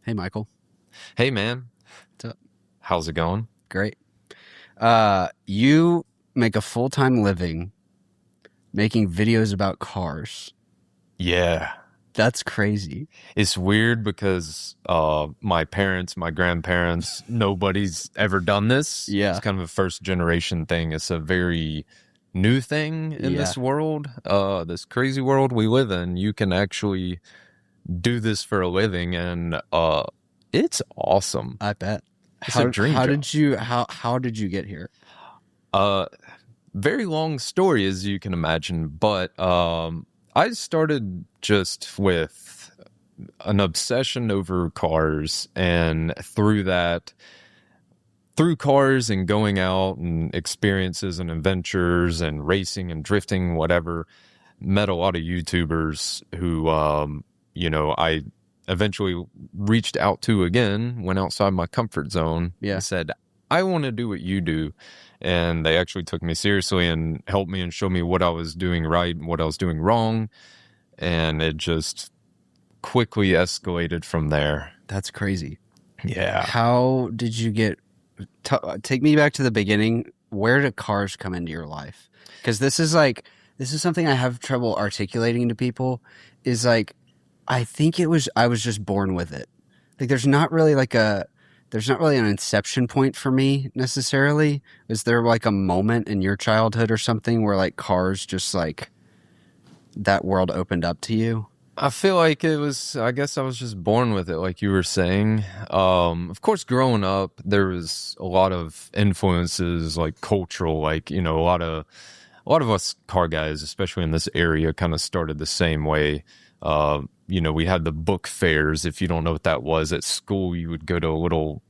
Hey, Michael. Hey man, What's up? how's it going? Great. You make a full-time living making videos about cars. Yeah, That's crazy. it's weird because my parents, my grandparents, nobody's ever done this. It's Yeah. kind of a first generation thing. It's a very new thing in Yeah. this world, this crazy world we live in. You can actually do this for a living, and it's awesome. I bet. It's a How dream how job. did you how did you get here? Uh, Very long story as you can imagine, but I started just with an obsession over cars, and through cars and going out and experiences and adventures and racing and drifting, whatever, met a lot of YouTubers who I eventually reached out to again, went outside my comfort zone Yeah. and said, I want to do what you do. And they actually took me seriously and helped me and showed me what I was doing right and what I was doing wrong. And it just quickly escalated from there. That's crazy. Yeah. How did you get take me back to the beginning. Where did cars come into your life? Because this is something I have trouble articulating to people is like I think I was just born with it. Like there's not really an inception point for me necessarily. Is there like a moment in your childhood or something where like cars just like that world opened up to you? I feel like I guess I was just born with it, like you were saying. Of course, growing up, there was a lot of influences, like cultural, like, a lot of us car guys, especially in this area, kind of started the same way. We had the book fairs. If you don't know what that was at school, you would go to a little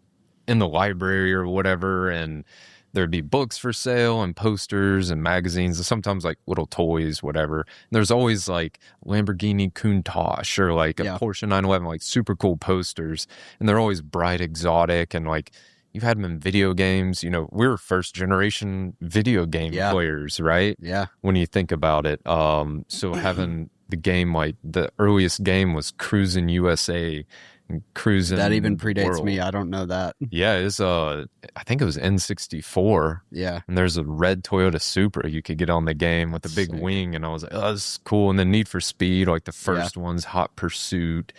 in the library or whatever, and there'd be books for sale and posters and magazines and sometimes like little toys, whatever. And there's always like Lamborghini Countach or like a Yeah. Porsche 911, like super cool posters. And they're always bright, exotic, and like you've had them in video games. We were first generation video game Yeah. players, right? Yeah. When you think about it. So having the game, like the earliest game was Cruising USA and Cruising That even the predates me. World. I don't know that. Yeah, I think it was N64, Yeah. and there's a red Toyota Supra you could get on the game with a big Sick. wing, and I was like, oh, this is cool. And then Need for Speed, like the Yeah. first one's Hot Pursuit.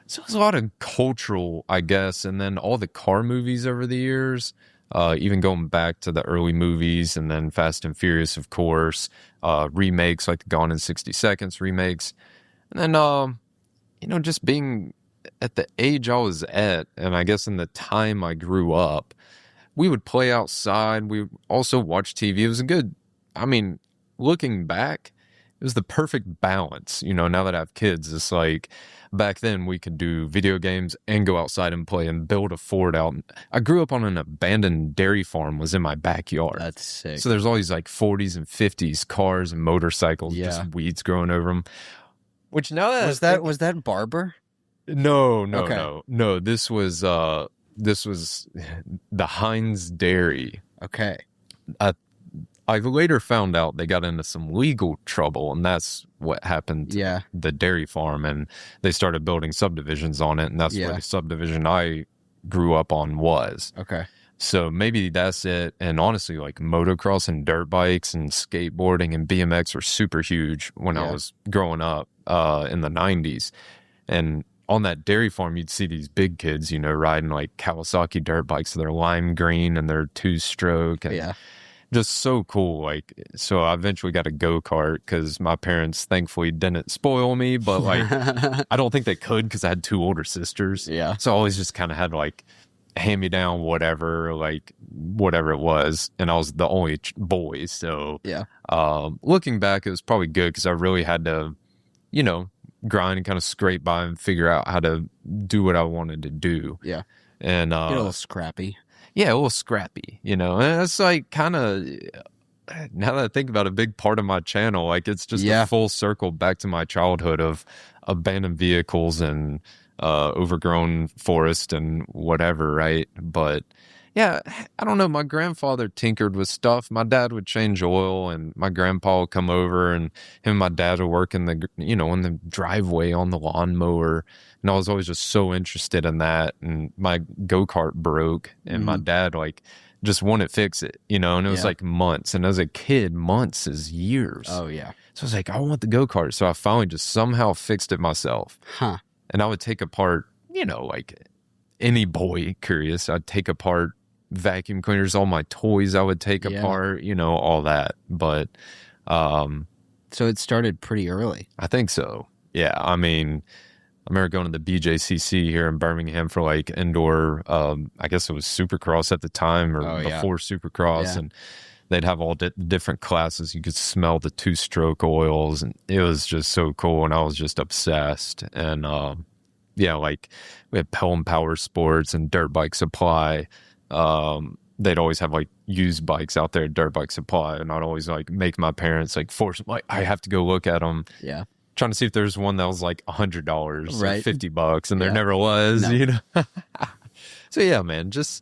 So there's a lot of cultural, I guess, and then all the car movies over the years, even going back to the early movies, and then Fast and Furious, of course, remakes like the Gone in 60 Seconds remakes, and then just being at the age I was at, and I guess in the time I grew up, we would play outside. We would also watch TV. It was a good, I mean, looking back, it was the perfect balance. Now that I have kids, it's like back then we could do video games and go outside and play and build a fort out. I grew up on an abandoned dairy farm was in my backyard. That's sick. So there's all these like 40s and 50s cars and motorcycles, Yeah. just weeds growing over them. Which now that I think- Was that Barber? no, Okay. no. This was the Heinz Dairy. Okay. I later found out they got into some legal trouble, and that's what happened to Yeah. the dairy farm, and they started building subdivisions on it, and that's where Yeah. the subdivision I grew up on was. Okay. So maybe that's it. And honestly, like motocross and dirt bikes and skateboarding and BMX were super huge when I Yeah. was growing up in the 90s. And on that dairy farm, you'd see these big kids, riding like Kawasaki dirt bikes. They're lime green and they're two-stroke and Yeah. just so cool. Like, so I eventually got a go-kart because my parents thankfully didn't spoil me, but like, I don't think they could because I had two older sisters. Yeah. So I always just kind of had like hand me down whatever, like whatever it was, and I was the only boy. So Yeah. looking back, it was probably good because I really had to, grind and kind of scrape by and figure out how to do what I wanted to do. Yeah. And Get a little scrappy. yeah, a little scrappy, and it's like kind of. Now that I think about it, a big part of my channel, like it's just Yeah. a full circle back to my childhood of abandoned vehicles and overgrown forest and whatever, right? But Yeah, I don't know. My grandfather tinkered with stuff. My dad would change oil, and my grandpa would come over, and him and my dad would work in in the driveway on the lawnmower. And I was always just so interested in that. And my go-kart broke, and my Hmm. dad just wouldn't fix it, and it was Yeah. like months. And as a kid, months is years. Oh yeah. So I was like, I want the go-kart. So I finally just somehow fixed it myself. Huh. And I would take apart, like any boy curious, I'd take apart vacuum cleaners, all my toys I would take Yeah. apart, all that. But um, So it started pretty early. I think so. Yeah. I mean, I remember going to the BJCC here in Birmingham for like indoor, I guess it was Supercross at the time or Oh yeah. before Supercross. Yeah. And they'd have all different classes. You could smell the two-stroke oils, and it was just so cool. And I was just obsessed. And yeah, like we had Pelham Power Sports and Dirt Bike Supply. They'd always have like used bikes out there at Dirt Bike Supply, and I'd always like make my parents like force them, like I have to go look at them, Yeah. trying to see if there's one that was like $100, Right. $50, and there Yeah. never was, No. So yeah, man, it's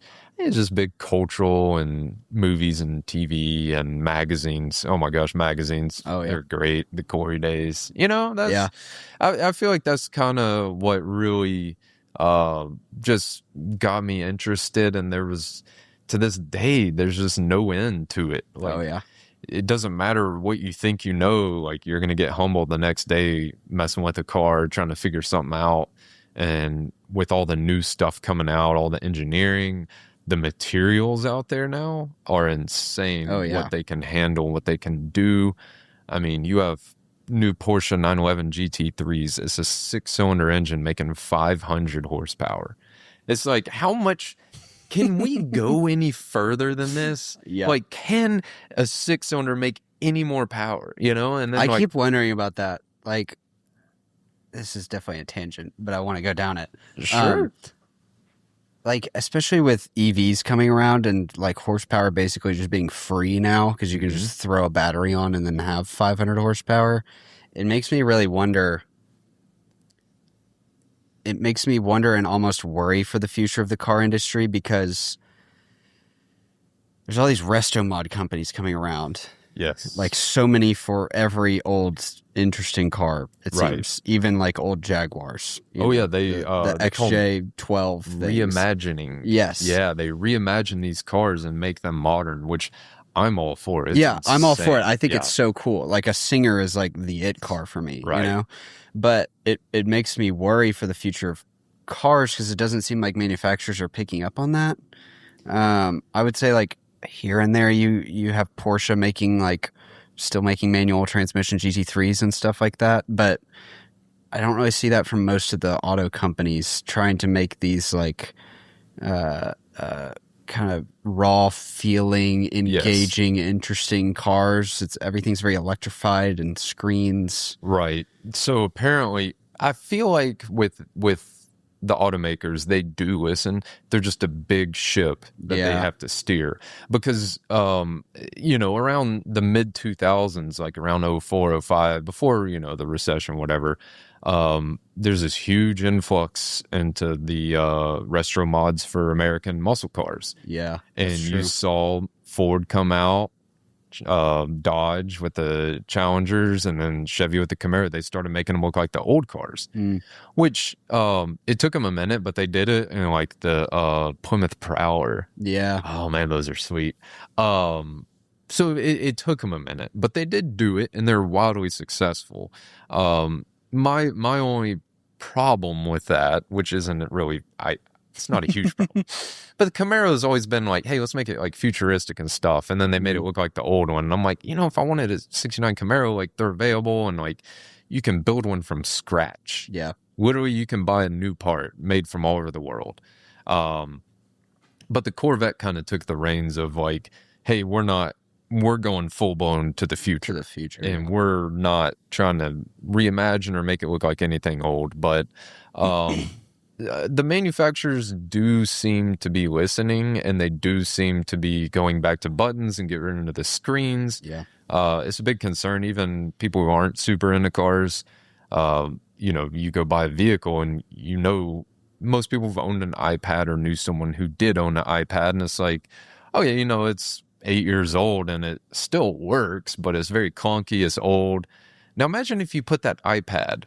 just big cultural and movies and TV and magazines. Oh my gosh, magazines. Oh, yeah. They're great. The Corey days. That's Yeah. I feel like that's kind of what really just got me interested, and there was to this day there's just no end to it. Like Oh yeah. it doesn't matter what you think like you're gonna get humbled the next day messing with a car, trying to figure something out. And with all the new stuff coming out, all the engineering, the materials out there now are insane. Oh, yeah. What they can handle, what they can do. I mean, you have new Porsche 911 GT3s. It's a 6-cylinder engine making 500 horsepower. It's like, how much can we go any further than this? Yeah. Like, can a 6-cylinder make any more power? And then I keep wondering about that. Like, this is definitely a tangent, but I want to go down it. sure. Like, especially with EVs coming around and like horsepower basically just being free now because you can just throw a battery on and then have 500 horsepower. It makes me really wonder. It makes me wonder and almost worry for the future of the car industry because there's all these resto mod companies coming around. Yes. Like so many for every old interesting car, it Right. seems. Even like old Jaguars. Yeah, they the they call them XJ12 things. reimagining. Yes. Yeah, they reimagine these cars and make them modern, which I'm all for. It's Yeah, I'm all for it. insane. I think Yeah. it's so cool. Like a Singer is like the it car for me, Right. you know? But it makes me worry for the future of cars because it doesn't seem like manufacturers are picking up on that. I would say like here and there you have Porsche still making manual transmission GT3s and stuff like that, but I don't really see that from most of the auto companies trying to make these like kind of raw feeling, engaging, interesting cars. Everything's very electrified and screens. Right. So apparently, I feel like with the automakers, they do listen. They're just a big ship that they Yeah. have to steer because, around the mid 2000s, like around 04, 05, before, the recession, whatever, there's this huge influx into the retro mods for American muscle cars. Yeah, And that's you true. saw Ford come out, Dodge with the Challengers, and then Chevy with the Camaro. They started making them look like the old cars, Mm. which it took them a minute, but they did it. And like the Plymouth Prowler. Yeah, Oh man, those are sweet. So it took them a minute, but they did do it, and they're wildly successful. My only problem with that, which isn't really it's not a huge problem, but the Camaro has always been like, hey, let's make it like futuristic and stuff, and then they made it look like the old one. And I'm like, if I wanted a '69 Camaro, like they're available, and like you can build one from scratch. yeah, Literally, you can buy a new part made from all over the world. But the Corvette kind of took the reins of like, hey, we're going full blown to the future. to the future. And we're not trying to reimagine or make it look like anything old. But the manufacturers do seem to be listening, and they do seem to be going back to buttons and get rid of the screens. Yeah, It's a big concern. Even people who aren't super into cars, you go buy a vehicle and most people have owned an iPad or knew someone who did own an iPad, and it's like, oh yeah, it's 8 years old and it still works, but it's very clunky, it's old. Now imagine if you put that iPad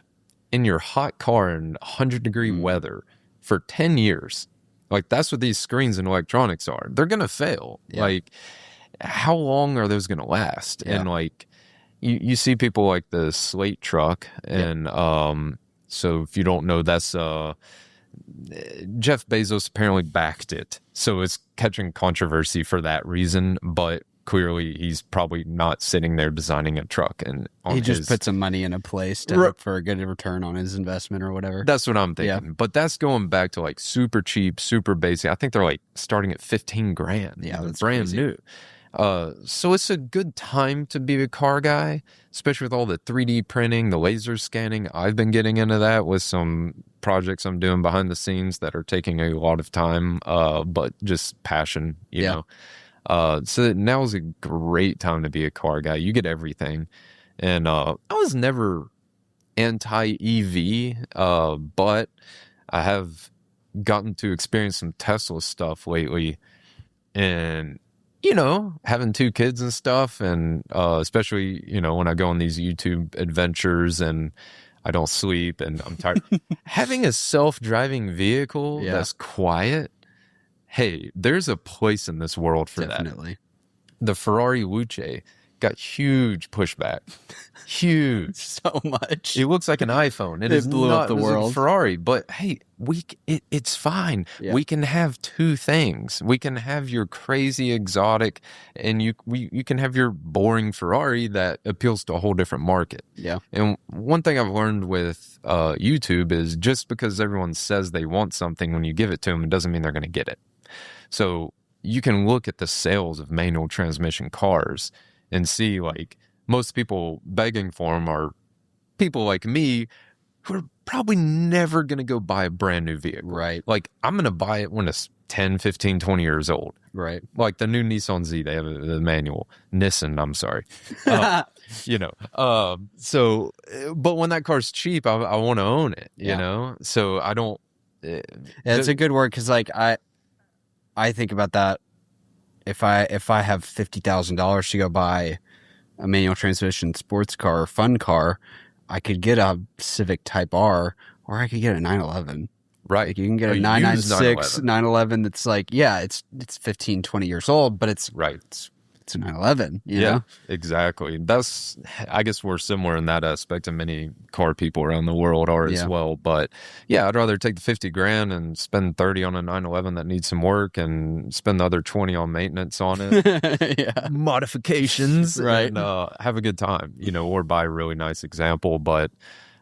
in your hot car in 100-degree weather for 10 years. Like, that's what these screens and electronics are. They're going to fail. Yeah. Like, how long are those going to last? Yeah. And like, you see people like the Slate truck, and so if you don't know, that's Jeff Bezos apparently backed it, so it's catching controversy for that reason. But clearly, he's probably not sitting there designing a truck, and he just put some money in a place to hope for a good return on his investment or whatever. That's what I'm thinking. Yeah. But that's going back to like super cheap, super basic. I think they're like starting at $15,000. Yeah, that's brand crazy. new. So it's a good time to be a car guy, especially with all the 3D printing, the laser scanning. I've been getting into that with some projects I'm doing behind the scenes that are taking a lot of time, but just passion, you know. So now is a great time to be a car guy. You get everything. And I was never anti-EV, but I have gotten to experience some Tesla stuff lately. And having 2 kids and stuff, and especially, when I go on these YouTube adventures and I don't sleep and I'm tired, having a self-driving vehicle that's quiet, hey, there's a place in this world for that. Definitely. The Ferrari Luce got huge pushback. Huge. So much. It looks like an iPhone. It blew up the world. Ferrari, but hey, it's fine. Yeah. We can have 2 things. We can have your crazy exotic, and you can have your boring Ferrari that appeals to a whole different market. Yeah. And one thing I've learned with YouTube is just because everyone says they want something, when you give it to them, it doesn't mean they're going to get it. So you can look at the sales of manual transmission cars and see, like, most people begging for them are people like me who are probably never going to go buy a brand new vehicle. Right. Like, I'm going to buy it when it's 10, 15, 20 years old. Right. Like the new Nissan Z, they have the manual. Nissan, I'm sorry. So, but when that car's cheap, I want to own it, you know? So I don't. It's a good word, because, like, I think about that. If I have $50,000 to go buy a manual transmission sports car or fun car, I could get a Civic Type R, or I could get a 911. Right. Like, you can get a 996 911 that's like, it's 15, 20 years old, but it's right. It's a 911, you know? Exactly. I guess we're similar in that aspect, and many car people around the world are as well. But yeah, I'd rather take the $50,000 and spend 30 on a 911 that needs some work, and spend the other 20 on maintenance on it, modifications, right? And have a good time, or buy a really nice example. But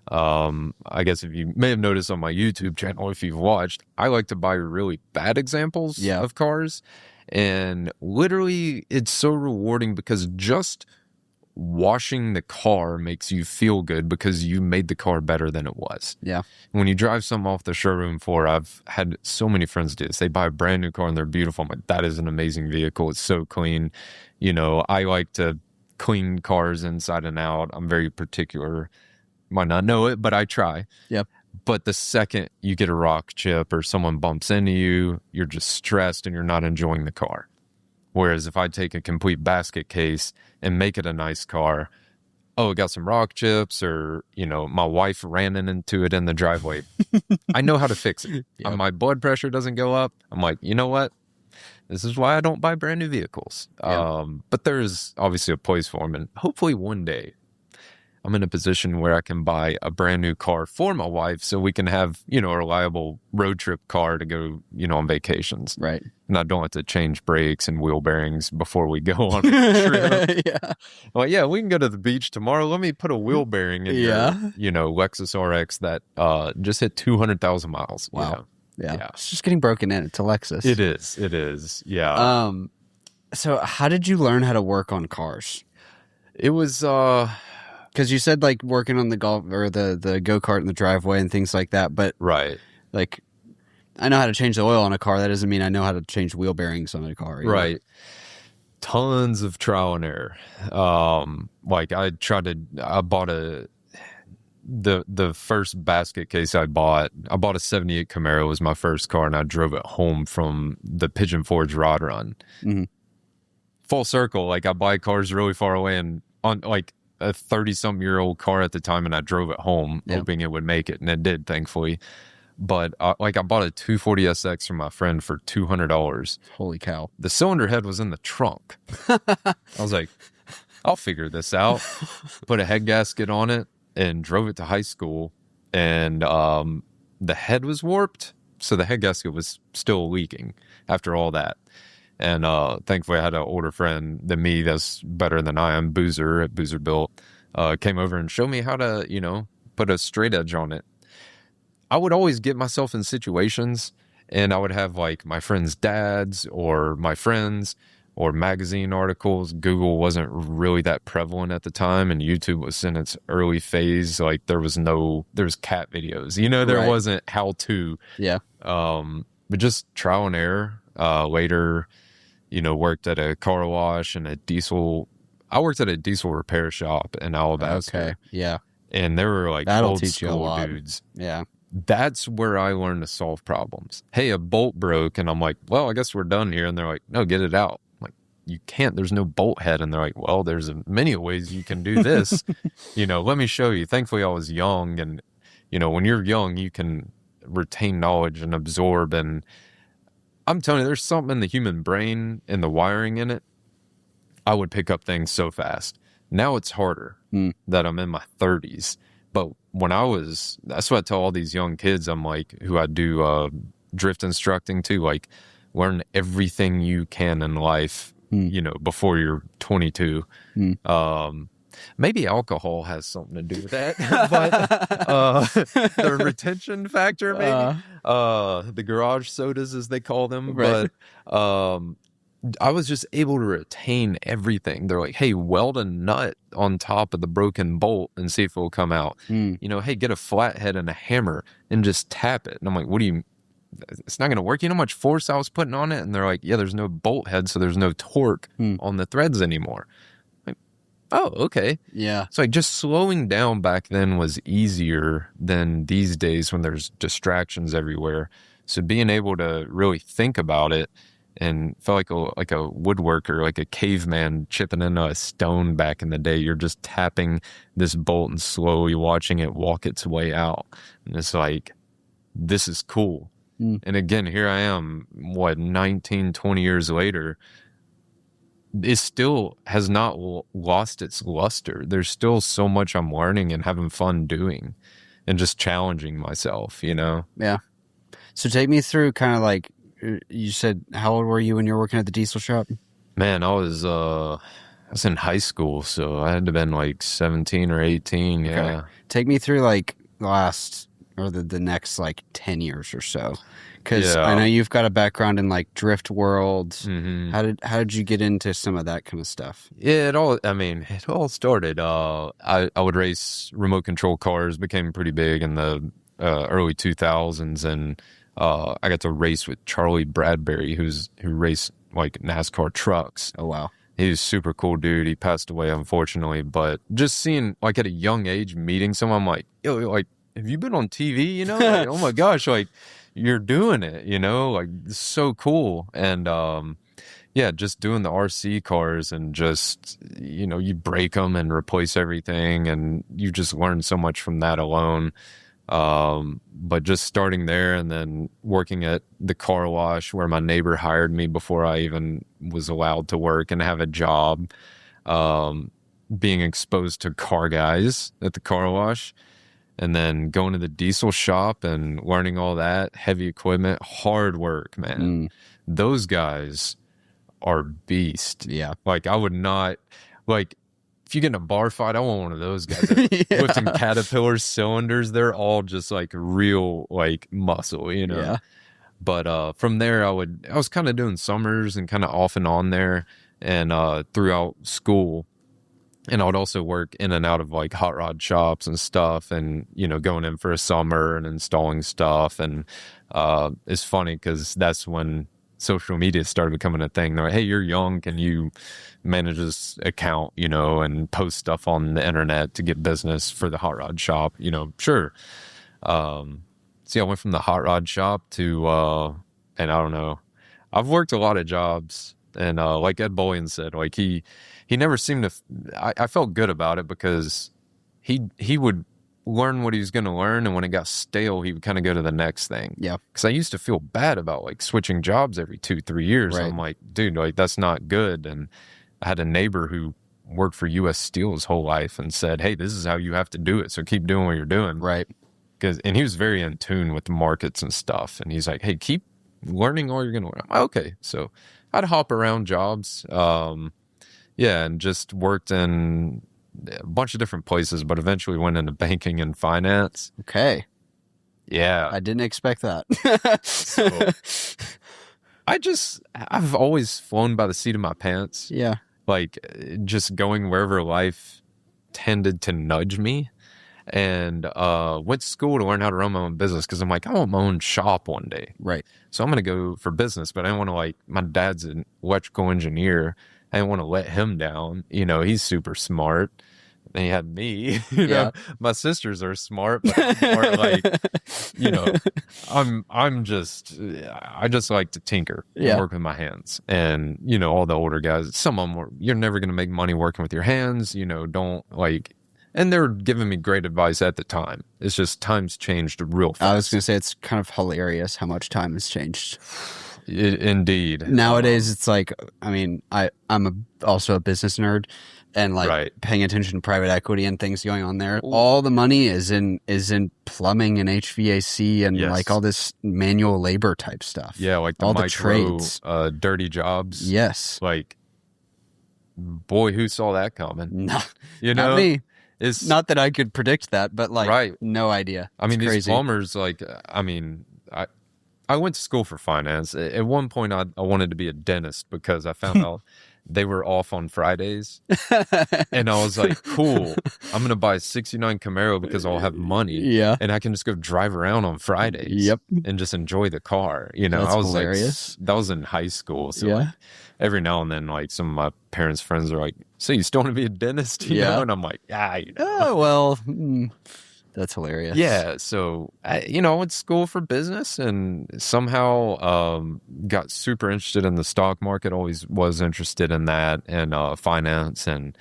I guess if you may have noticed on my YouTube channel, if you've watched, I like to buy really bad examples of cars. And literally, it's so rewarding, because just washing the car makes you feel good, because you made the car better than it was. Yeah. When you drive something off the showroom floor, I've had so many friends do this. They buy a brand new car and they're beautiful. I'm like, that is an amazing vehicle. It's so clean. I like to clean cars inside and out. I'm very particular. Might not know it, but I try. Yep. But the second you get a rock chip or someone bumps into you, you're just stressed and you're not enjoying the car. Whereas if I take a complete basket case and make it a nice car, it got some rock chips, or, my wife ran into it in the driveway. I know how to fix it. Yep. My blood pressure doesn't go up. I'm like, you know what? This is why I don't buy brand new vehicles. Yep. But there's obviously a place for them. And hopefully one day I'm in a position where I can buy a brand new car for my wife, so we can have, a reliable road trip car to go, on vacations. Right. And I don't have to change brakes and wheel bearings before we go on a trip. Well, we can go to the beach tomorrow. Let me put a wheel bearing in your, Lexus RX that just hit 200,000 miles. Wow. Yeah. It's just getting broken in. It's a Lexus. It is. Yeah. So how did you learn how to work on cars? It was because you said, like, working on the golf or the go-kart in the driveway and things like that, but right, like, I know how to change the oil on a car. That doesn't mean I know how to change wheel bearings on a car. Right. Tons of trial and error. Like, I bought a the first basket case I bought a 78 Camaro, was my first car, and I drove it home from the Pigeon Forge rod run. Mhm. Full circle, like I buy cars really far away, and on like a 30-something-year-old car at the time, and I drove it home Yeah. hoping it would make it, and it did, thankfully. But like I bought a 240 SX from my friend for $200. Holy cow. The cylinder head was in the trunk. I was like, I'll figure this out. Put a head gasket on it and drove it to high school. And the head was warped, so the head gasket was still leaking after all that. And thankfully, I had an older friend than me that's better than I am, Boozer at Boozer Built, came over and showed me how to, put a straight edge on it. I would always get myself in situations, and I would have like my friends' dads or my friends or magazine articles. Google wasn't really that prevalent at the time, and YouTube was in its early phase. Like there was cat videos, there Right. wasn't how to. Yeah. But just trial and error. Later, worked at a car wash and I worked at a diesel repair shop in Alabaster. Okay. Yeah. And there were like That'll old teach you a school lot. dudes. Yeah. That's where I learned to solve problems. Hey, a bolt broke, and I'm like, well, I guess we're done here. And they're like, no, get it out. I'm like, you can't, there's no bolt head. And they're like, well, there's many ways you can do this. Let me show you. Thankfully, I was young, and when you're young, you can retain knowledge and absorb. And I'm telling you, there's something in the human brain and the wiring in it. I would pick up things so fast. Now it's harder that I'm in my 30s. But when that's what I tell all these young kids, I'm like, who I do drift instructing to, like, learn everything you can in life, before you're 22. Maybe alcohol has something to do with that, but the retention factor, maybe. The garage sodas, as they call them. Right. But I was just able to retain everything. They're like, hey, weld a nut on top of the broken bolt and see if it'll come out. Hey, get a flathead and a hammer and just tap it. And I'm like, what do you, it's not going to work. You know how much force I was putting on it? And they're like, yeah, there's no bolt head, so there's no torque on the threads anymore. Like, oh, okay. Yeah. So like just slowing down back then was easier than these days when there's distractions everywhere. So being able to really think about it, and felt like a woodworker, like a caveman chipping into a stone back in the day. You're just tapping this bolt and slowly watching it walk its way out. And it's like, this is cool. And again, here I am, 19, 20 years later. It still has not lost its luster. There's still so much I'm learning and having fun doing and just challenging myself, Yeah. So take me through kind of like, you said, how old were you when you were working at the diesel shop? Man, I was in high school, so I had to have been like 17 or 18. Yeah. Okay. Take me through like the next like 10 years or so. Because I know you've got a background in like drift world. How did you get into some of that kind of stuff? Yeah, it all started. I would race remote control cars, became pretty big in the early 2000s, and I got to race with Charlie Bradbury, who raced like NASCAR trucks. Oh, wow. He was a super cool dude. He passed away, unfortunately, but just seeing, like, at a young age, meeting someone, I'm like, yo, like, have you been on TV, Like, oh my gosh, like, you're doing it, like, it's so cool. And, just doing the RC cars and just, you break them and replace everything, and you just learn so much from that alone. But just starting there and then working at the car wash where my neighbor hired me before I even was allowed to work and have a job, being exposed to car guys at the car wash, and then going to the diesel shop and learning all that heavy equipment, hard work, man. Those guys are beast. Yeah. Like I would not, like, if you get in a bar fight, I want one of those guys lifting Caterpillar cylinders. They're all just like real, like muscle, Yeah. But from there, I was kind of doing summers and kind of off and on there, and throughout school. And I would also work in and out of like hot rod shops and stuff, and going in for a summer and installing stuff. And it's funny because that's when social media started becoming a thing. They're like, hey, you're young. Can you manage this account, and post stuff on the internet to get business for the hot rod shop? Sure. So yeah, I went from the hot rod shop to, and I don't know, I've worked a lot of jobs, and like Ed Bullion said, like he never seemed to. I felt good about it because he would learn what he was going to learn, and when it got stale, he would kind of go to the next thing. Yeah. Because I used to feel bad about like switching jobs every 2-3 years. Right. I'm like, dude, like that's not good. And I had a neighbor who worked for U.S. Steel his whole life and said, hey, this is how you have to do it. So keep doing what you're doing. Right. And he was very in tune with the markets and stuff. And he's like, hey, keep learning all you're going to learn. I'm like, okay. So I'd hop around jobs. And just worked in a bunch of different places, but eventually went into banking and finance. Okay. Yeah. I didn't expect that. So I've always flown by the seat of my pants. Yeah. Like just going wherever life tended to nudge me. And went to school to learn how to run my own business because I'm like, I want my own shop one day. Right. So I'm going to go for business, but I don't want to my dad's an electrical engineer. I didn't want to let him down. He's super smart. And he had me. My sisters are smart, but I'm more I just like to tinker and work with my hands. And, all the older guys, some of them were, you're never going to make money working with your hands. Don't and they were giving me great advice at the time. It's just times changed real fast. I was going to say, it's kind of hilarious how much time has changed. Indeed. Nowadays, it's like, I mean, I'm also a business nerd, and paying attention to private equity and things going on there. Ooh. All the money is in plumbing and HVAC and all this manual labor type stuff. Yeah, like all the trades, dirty jobs. Yes. Boy, who saw that coming? No, not me. It's not that I could predict that, but no idea. I mean, these plumbers, I went to school for finance. At one point, I wanted to be a dentist because I found out they were off on Fridays. And I was like, cool, I'm going to buy a 69 Camaro because I'll have money. Yeah. And I can just go drive around on Fridays. Yep. And just enjoy the car. That's I was hilarious. That was in high school. So every now and then, some of my parents' friends are like, so you still want to be a dentist? You know? And I'm like, oh, well, that's hilarious. Yeah. So, I went to school for business and somehow got super interested in the stock market, always was interested in that, and finance, and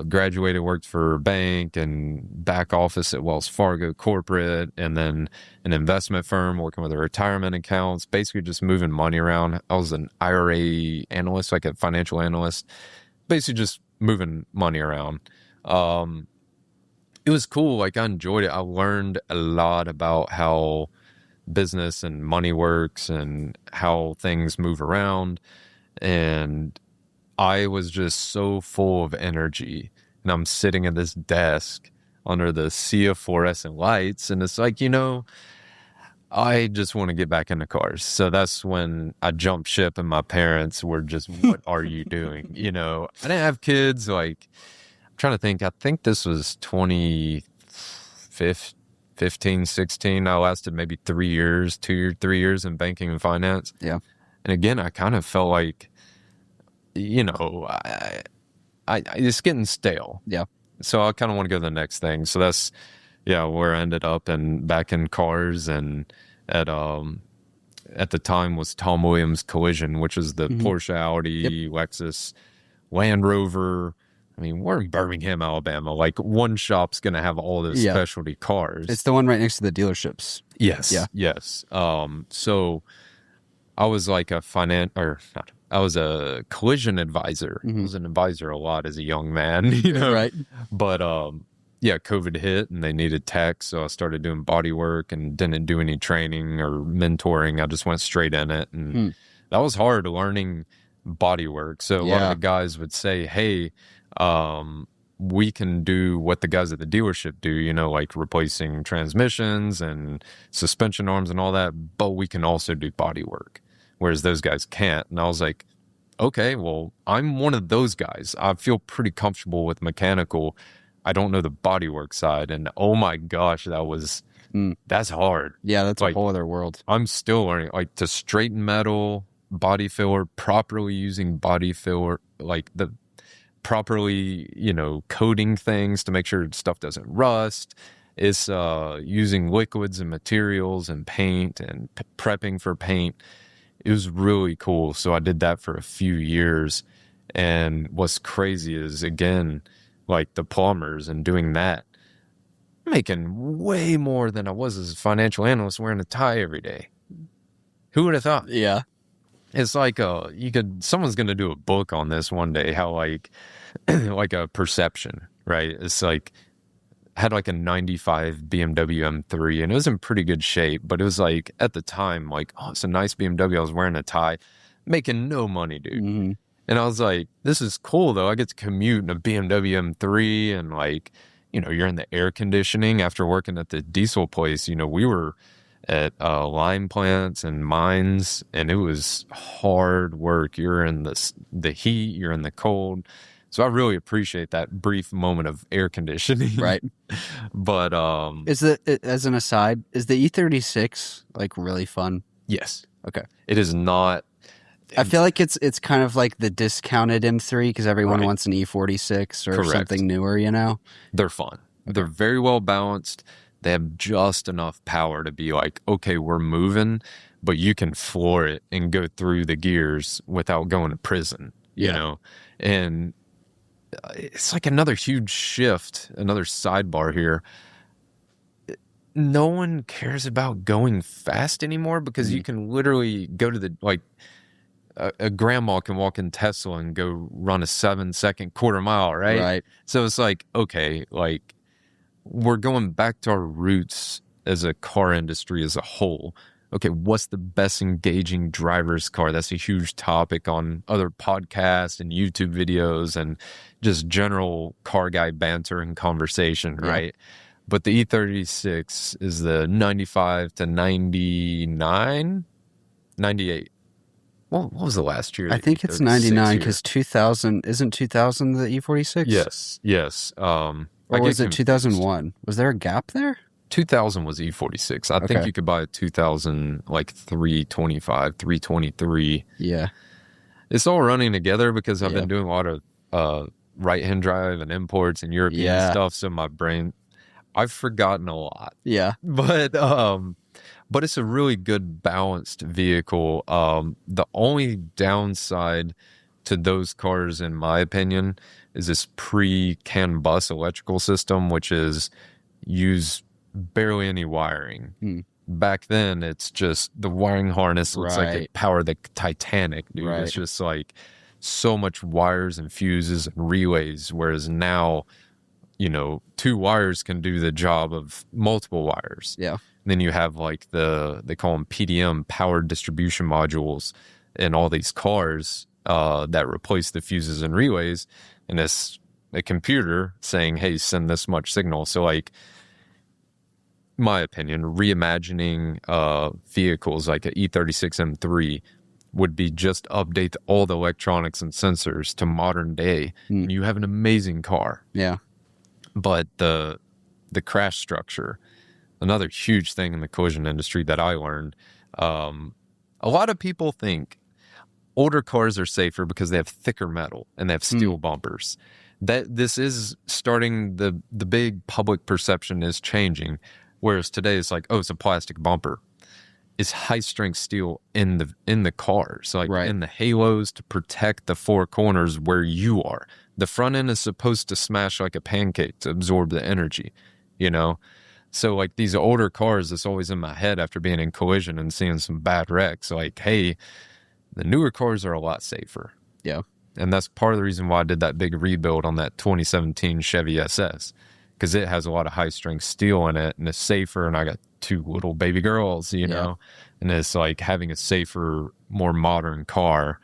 graduated, worked for a bank and back office at Wells Fargo corporate, and then an investment firm working with the retirement accounts, basically just moving money around. I was an IRA analyst, like a financial analyst, basically just moving money around. It was cool. I enjoyed it. I learned a lot about how business and money works and how things move around. And I was just so full of energy. And I'm sitting at this desk under the sea of fluorescent lights. And it's like, I just want to get back into cars. So that's when I jumped ship, and my parents were just, what are you doing? I didn't have kids. I'm trying to think. I think this was 2015, 16. I lasted maybe 3 years, 3 years in banking and finance. Yeah. And again, I kind of felt like, I it's getting stale. Yeah. So I kind of want to go to the next thing. So that's, where I ended up, and back in cars, and at the time was Tom Williams Collision, which is the Porsche, Audi, Lexus, Land Rover. I mean, we're in Birmingham, Alabama. One shop's going to have all those specialty cars. It's the one right next to the dealerships. Yes. Yeah. Yes. So I was I was a collision advisor. I was an advisor a lot as a young man, Right. But, COVID hit and they needed tech. So I started doing body work and didn't do any training or mentoring. I just went straight in it. And that was hard, learning body work. So a lot of the guys would say, hey, we can do what the guys at the dealership do, replacing transmissions and suspension arms and all that, but we can also do body work, whereas those guys can't. And I was like, okay, well, I'm one of those guys. I feel pretty comfortable with mechanical. I don't know the body work side. And oh my gosh, that's hard. Yeah, that's a whole other world. I'm still learning, to straighten metal, body filler, properly using body filler, like the properly, coating things to make sure stuff doesn't rust. It's using liquids and materials and paint and prepping for paint. It was really cool. So I did that for a few years. And what's crazy is, again, like the plumbers and doing that, making way more than I was as a financial analyst wearing a tie every day. Who would have thought? Yeah. It's like someone's going to do a book on this one day, how like a perception, right? It's like, had like a 95 BMW M3 and it was in pretty good shape, but it was like at the time, like, oh, it's a nice BMW. I was wearing a tie, making no money, dude. Mm-hmm. And I was like, this is cool though. I get to commute in a BMW M3 and like, you're in the air conditioning after working at the diesel place. We were at lime plants and mines, and it was hard work. You're in the heat, you're in the cold. So I really appreciate that brief moment of air conditioning. Right. But as an aside, is the E36 like really fun? yes. Okay. It is not. I feel like it's kind of like the discounted M3 because everyone Right. wants an E46 or Correct. something newer, They're fun. They're very well balanced. They have just enough power to be like, okay, we're moving, but you can floor it and go through the gears without going to prison, And it's like another huge shift, another sidebar here. No one cares about going fast anymore because you can literally go to a grandma can walk in Tesla and go run a 7-second quarter mile, right? Right. So it's like, okay, like we're going back to our roots as a car industry as a whole. Okay, what's the best engaging driver's car? That's a huge topic on other podcasts and YouTube videos and just general car guy banter and conversation, right? But the E36 is the 95 to 99, 98. What was the last year? I think it's 99 because 2000 isn't 2000 the E46? Yes. Or was it 2001? Was there a gap there? 2000 was E46. I think you could buy a 2000 like 325, 323. Yeah. It's all running together because I've been doing a lot of right-hand drive and imports and European stuff. So my brain, I've forgotten a lot. Yeah. But it's a really good balanced vehicle. The only downside to those cars, in my opinion, is this pre-CAN bus electrical system, which is use barely any wiring. Back then, it's just the wiring harness looks like it powered the Titanic, dude. It's just like so much wires and fuses and relays, whereas now, 2 wires can do the job of multiple wires. Yeah. And then you have like they call them PDM, powered distribution modules, in all these cars that replace the fuses and relays. And it's a computer saying, hey, send this much signal. So like, my opinion, reimagining vehicles like an E36 M3 would be just update all the electronics and sensors to modern day. And you have an amazing car. Yeah. But the crash structure, another huge thing in the collision industry that I learned, a lot of people think older cars are safer because they have thicker metal and they have steel bumpers. That this is starting, the big public perception is changing. Whereas today it's like, oh, it's a plastic bumper. It's high strength steel in the car. So like in the halos to protect the 4 corners where you are. The front end is supposed to smash like a pancake to absorb the energy, So like these older cars, it's always in my head after being in collision and seeing some bad wrecks. Like, hey, the newer cars are a lot safer. Yeah. And that's part of the reason why I did that big rebuild on that 2017 Chevy SS. Because it has a lot of high-strength steel in it, and it's safer, and I got 2 little baby girls, know? And it's like having a safer, more modern car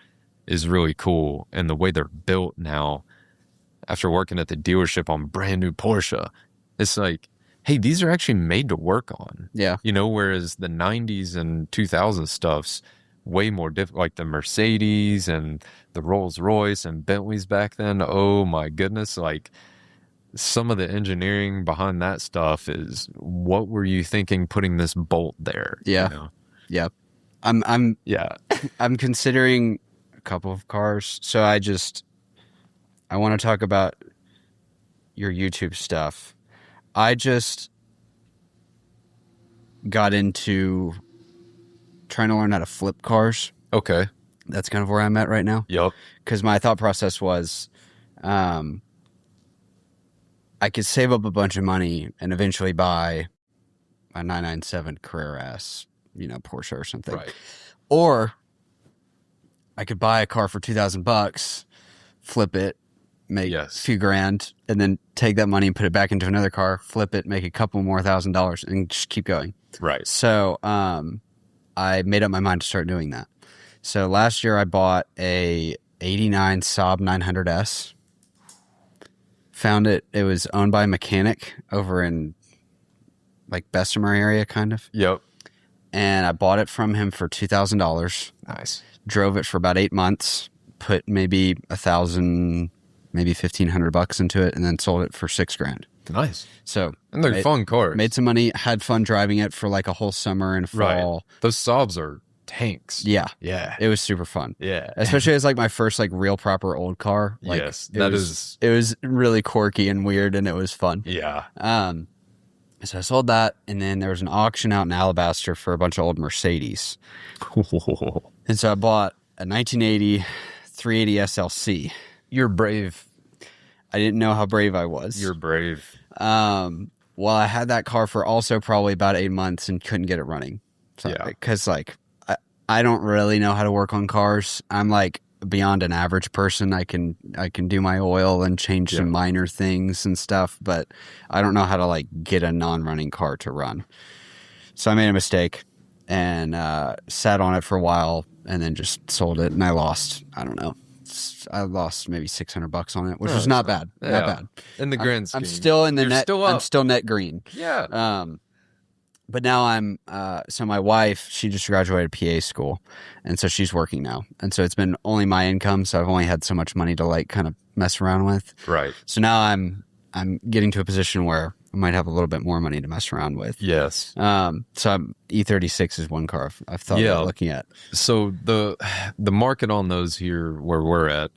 is really cool. And the way they're built now, after working at the dealership on brand new Porsche, it's like, hey, these are actually made to work on. Yeah. Whereas the 90s and 2000 stuff's way more difficult, like the Mercedes and the Rolls-Royce and Bentleys back then. Oh, my goodness. Like, some of the engineering behind that stuff is, what were you thinking putting this bolt there? Yeah. Yeah. I'm yeah. I'm considering a couple of cars. So I want to talk about your YouTube stuff. I just got into trying to learn how to flip cars. Okay. That's kind of where I'm at right now. Yep. Because my thought process was, I could save up a bunch of money and eventually buy a 997 Carrera S, Porsche or something. Right. Or I could buy a car for $2,000, flip it, make a few grand, and then take that money and put it back into another car, flip it, make a couple more $1,000, and just keep going. Right. So I made up my mind to start doing that. So last year I bought a 89 Saab 900S. Found it. It was owned by a mechanic over in like Bessemer area, kind of. Yep. And I bought it from him for $2,000. Nice. Drove it for about 8 months. Put maybe $1,000, maybe $1,500 into it, and then sold it for $6,000. Nice. So and they're fun cars. Made some money. Had fun driving it for like a whole summer and fall. Right. Those Saabs are tanks. Yeah. Yeah. It was super fun. Yeah. Especially as like my first like real proper old car. Like, yes. It was really quirky and weird, and it was fun. Yeah. So I sold that, and then there was an auction out in Alabaster for a bunch of old Mercedes. And so I bought a 1980 380 SLC. You're brave. I didn't know how brave I was. You're brave. Well, I had that car for also probably about 8 months and couldn't get it running. So, yeah. Because like I don't really know how to work on cars. I'm like beyond an average person. I can do my oil and change some minor things and stuff, but I don't know how to like get a non-running car to run. So I made a mistake and sat on it for a while and then just sold it, and I lost, I don't know, I lost maybe $600 on it, which was not bad. Yeah. Not bad. In the grand scheme. I'm still in the net. Still up. I'm still net green. Yeah. But now I'm, so my wife, she just graduated PA school, and so she's working now. And so it's been only my income, so I've only had so much money to like kind of mess around with. Right. So now I'm getting to a position where I might have a little bit more money to mess around with. Yes. So E36 is one car I've thought about looking at. So the market on those here where we're at,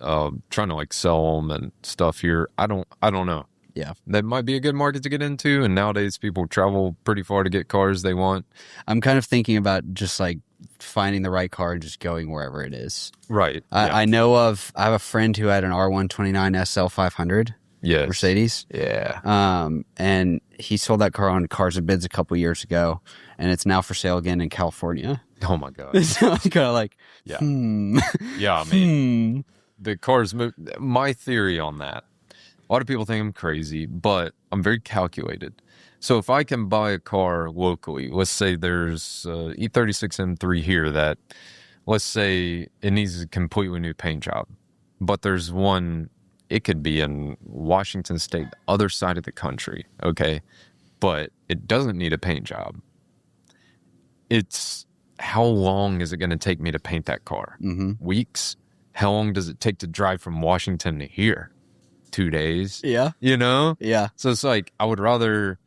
trying to like sell them and stuff here, I don't know. Yeah. That might be a good market to get into. And nowadays people travel pretty far to get cars they want. I'm kind of thinking about just like finding the right car and just going wherever it is. Right. I have a friend who had an R129 SL 500 Mercedes. Yeah. And he sold that car on Cars and Bids a couple years ago, and it's now for sale again in California. Oh my God. So I'm kind of like, yeah. Yeah, I mean, the cars move. My theory on that, a lot of people think I'm crazy, but I'm very calculated. So if I can buy a car locally, let's say there's E36 M3 here that, let's say it needs a completely new paint job, but there's one, it could be in Washington State, the other side of the country, okay? But it doesn't need a paint job. It's how long is it going to take me to paint that car? Mm-hmm. Weeks? How long does it take to drive from Washington to here? 2 days? Yeah. You know? Yeah. So it's like, I would rather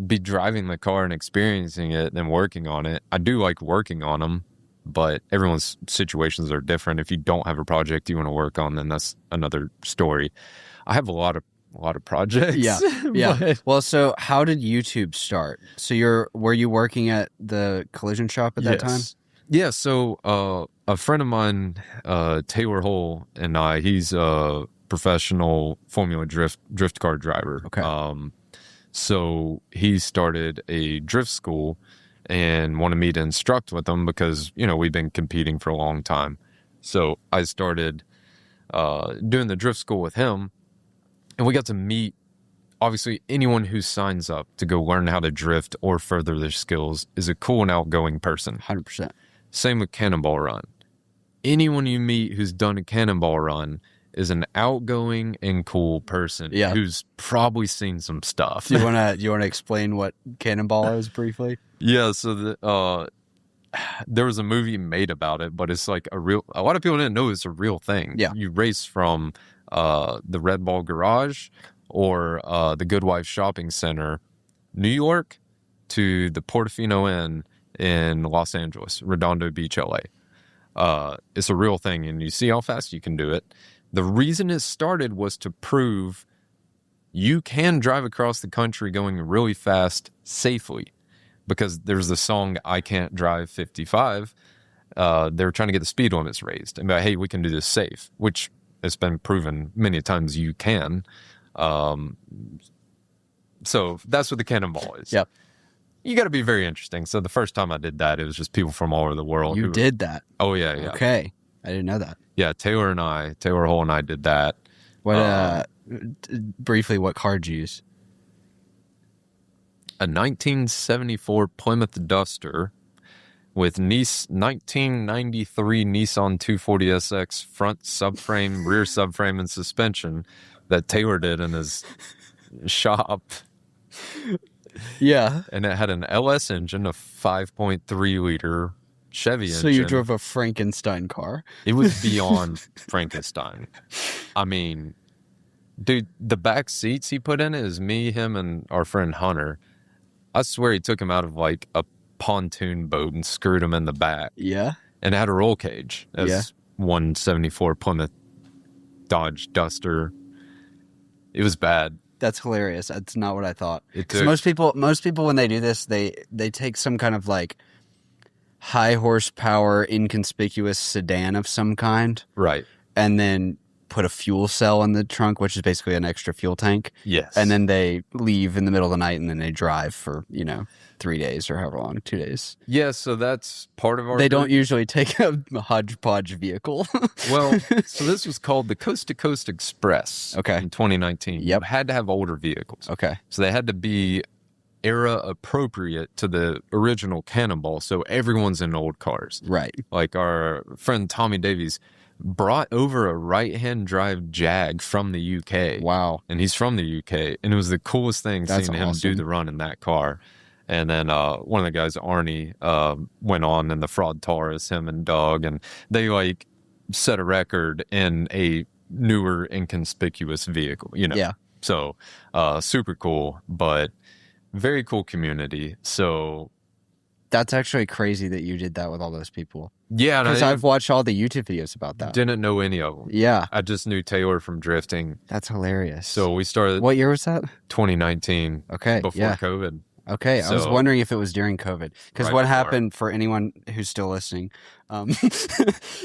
be driving the car and experiencing it than working on it. I do like working on them, but everyone's situations are different. If you don't have a project you want to work on, then that's another story. I have a lot of projects. Yeah. Yeah. Well, so how did YouTube start? So were you working at the collision shop at that time? Yeah. So a friend of mine, Taylor Hull, and he's a professional Formula drift car driver. Okay. So he started a drift school and wanted me to instruct with him because, we've been competing for a long time. So I started doing the drift school with him, and we got to meet, obviously, anyone who signs up to go learn how to drift or further their skills is a cool and outgoing person. 100%. Same with Cannonball Run. Anyone you meet who's done a Cannonball Run is an outgoing and cool person who's probably seen some stuff. Do you want to explain what Cannonball is briefly? Yeah, so there was a movie made about it, but it's like a lot of people didn't know it's a real thing. Yeah. You race from the Red Ball Garage or the Good Wife Shopping Center, New York, to the Portofino Inn in Los Angeles, Redondo Beach, LA. It's a real thing, and you see how fast you can do it. The reason it started was to prove you can drive across the country going really fast safely, because there's the song "I Can't Drive 55." They're trying to get the speed limits raised, and be like, hey, we can do this safe, which has been proven many times you can. So that's what the cannonball is. Yep. You got to be very interesting. So the first time I did that, it was just people from all over the world. You did that. Oh yeah, yeah. Okay, I didn't know that. Yeah, Taylor Hull and I did that. What? Briefly, what car did you use? A 1974 Plymouth Duster with 1993 Nissan 240SX front subframe, rear subframe, and suspension that Taylor did in his shop. Yeah. And it had an LS engine, a 5.3 liter Chevy engine. So you drove a Frankenstein car. It was beyond Frankenstein. I mean, dude, the back seats he put in it is me, him, and our friend Hunter. I swear he took him out of like a pontoon boat and screwed him in the back. Yeah. And it had a roll cage as 174 Plymouth Dodge Duster. It was bad. That's hilarious. That's not what I thought. Because most people when they do this, they take some kind of like high horsepower, inconspicuous sedan of some kind, right, and then put a fuel cell in the trunk, which is basically an extra fuel tank. Yes. And then they leave in the middle of the night, and then they drive for 3 days or however long, 2 days. Yeah, so that's part of our... They don't usually take a hodgepodge vehicle. Well, so this was called the Coast to Coast Express. Okay. In 2019. Yep. You had to have older vehicles. Okay. So they had to be era appropriate to the original Cannonball, so everyone's in old cars. Right. Like our friend Tommy Davies brought over a right-hand drive Jag from the UK. Wow. And he's from the UK, and it was the coolest thing That's seeing him do awesome. the run in that car. And then one of the guys, Arnie, went on in the Fraud Taurus, him and Doug, and they like set a record in a newer, inconspicuous vehicle, Yeah. So super cool, but very cool community. So That's actually crazy that you did that with all those people. yeah, Because I've watched all the YouTube videos about that. didn't know any of them. Yeah. I just knew Taylor from drifting. That's hilarious. So we started What year was that? 2019. Okay. Before Yeah. COVID. Okay, I was So- wondering if it was during COVID. Because Right what before. happened, for anyone who's still listening,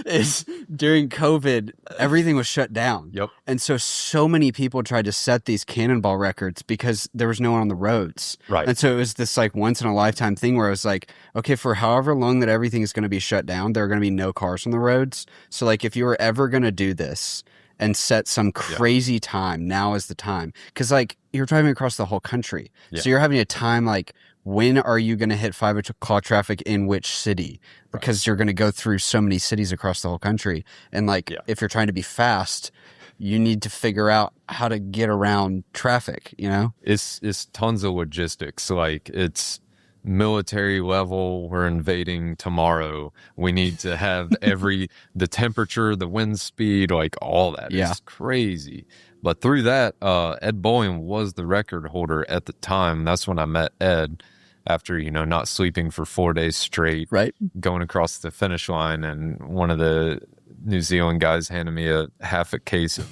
is during COVID, everything was shut down. Yep. And so many people tried to set these cannonball records because there was no one on the roads. Right. And so it was this like once in a lifetime thing where it was like, okay, for however long that everything is going to be shut down, there are going to be no cars on the roads. So like if you were ever going to do this and set some crazy time, now is the time. Because like you're driving across the whole country. Yeah. So you're having a time like, when are you going to hit 5 o'clock traffic in which city? Because you're going to go through so many cities across the whole country. And like, if you're trying to be fast, you need to figure out how to get around traffic, It's tons of logistics. Like it's military level. We're invading tomorrow. We need to have the temperature, the wind speed, like all that. Yeah. It's crazy. But through that, Ed Bowling was the record holder at the time. That's when I met Ed after, not sleeping for 4 days straight. Right. Going across the finish line, and one of the New Zealand guys handed me half a case of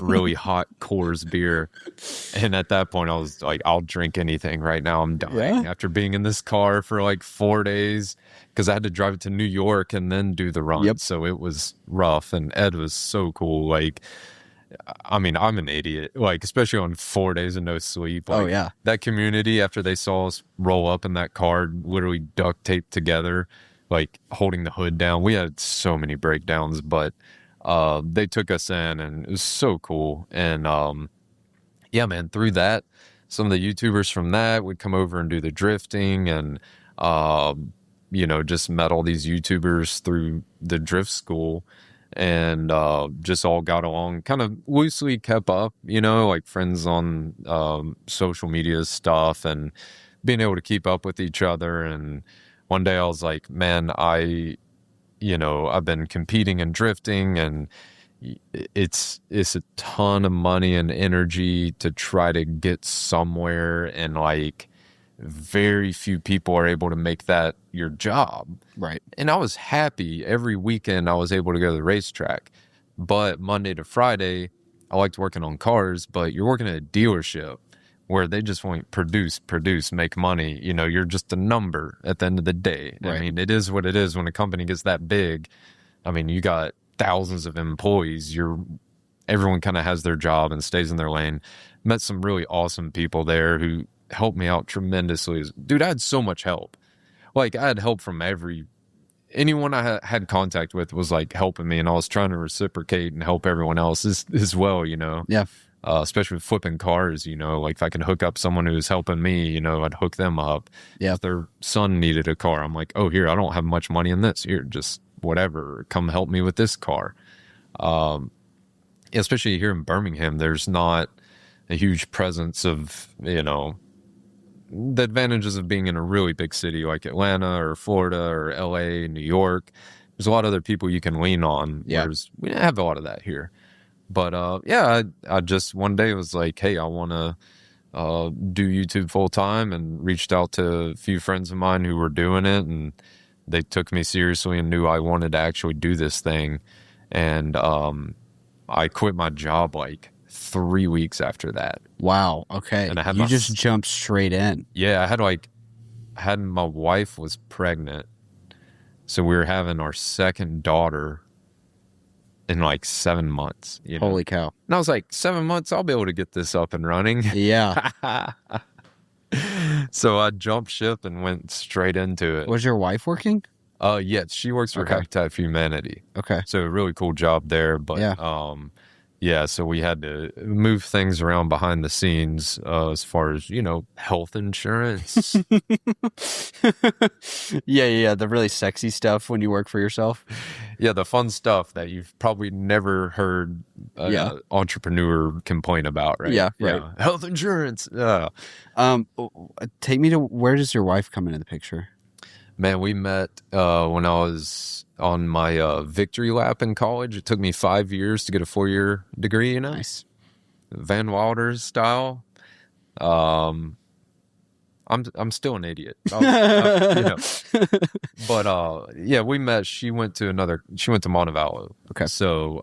really hot Coors beer. And at that point, I was like, I'll drink anything right now. I'm dying. Yeah. After being in this car for like 4 days, because I had to drive it to New York and then do the run. Yep. So it was rough. And Ed was so cool. Like, I mean, I'm an idiot, like, especially on 4 days of no sleep. Like, Oh, yeah. That community, after they saw us roll up in that car, literally duct taped together, like holding the hood down. We had so many breakdowns, but they took us in, and it was so cool. And yeah, man, through that, some of the YouTubers from that would come over and do the drifting, and just met all these YouTubers through the drift school, and just all got along, kind of loosely kept up, like friends on social media stuff, and being able to keep up with each other. And one day I was like, man, I've been competing and drifting, and it's a ton of money and energy to try to get somewhere and like very few people are able to make that your job. Right. And I was happy every weekend I was able to go to the racetrack. But Monday to Friday, I liked working on cars, but you're working at a dealership where they just want produce, make money. You know, you're just a number at the end of the day. Right. I mean, it is what it is when a company gets that big. I mean, you got thousands of employees. Everyone kind of has their job and stays in their lane. Met some really awesome people there who helped me out tremendously. Dude, I had so much help. Like, I had help from anyone I had contact with was like helping me, and I was trying to reciprocate and help everyone else as well, you know? Yeah. Especially with flipping cars, you know, like if I can hook up someone who's helping me, you know, I'd hook them up. Yeah. If their son needed a car, I'm like, oh, here, I don't have much money in this. Here, just whatever, come help me with this car. Especially here in Birmingham, there's not a huge presence of, you know, the advantages of being in a really big city like Atlanta or Florida or LA, New York. There's a lot of other people you can lean on. Yeah. Whereas we didn't have a lot of that here. But yeah, I just one day was like, hey, I want to do YouTube full time, and reached out to a few friends of mine who were doing it, and they took me seriously and knew I wanted to actually do this thing. And I quit my job like 3 weeks after that. Wow. Okay. And I had you just jumped straight in. Yeah, my wife was pregnant, so we were having our second daughter in like 7 months. You know? Holy cow. And I was like, 7 months, I'll be able to get this up and running. Yeah. So I jumped ship and went straight into it. Was your wife working? Yes, she works for Okay. Habitat for Humanity. Okay. So a really cool job there. But yeah, so we had to move things around behind the scenes as far as, you know, health insurance. Yeah. The really sexy stuff when you work for yourself. Yeah, the fun stuff that you've probably never heard an entrepreneur complain about, right? Yeah, right. Health insurance. Take me to, where does your wife come into the picture? Man, we met when I was on my victory lap in college. It took me 5 years to get a 4-year degree, you know? Nice. Van Wilder's style. I'm still an idiot. You know. But yeah, we met. She went to Montevallo. Okay. So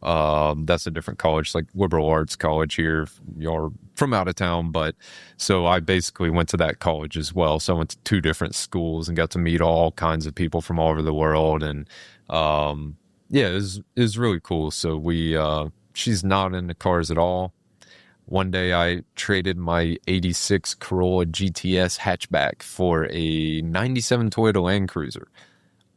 that's a different college, like liberal arts college here. You're from out of town, but so I basically went to that college as well. So I went to 2 different schools and got to meet all kinds of people from all over the world. And yeah, it was really cool. So she's not into cars at all. One day I traded my 86 Corolla GTS hatchback for a 97 Toyota Land Cruiser.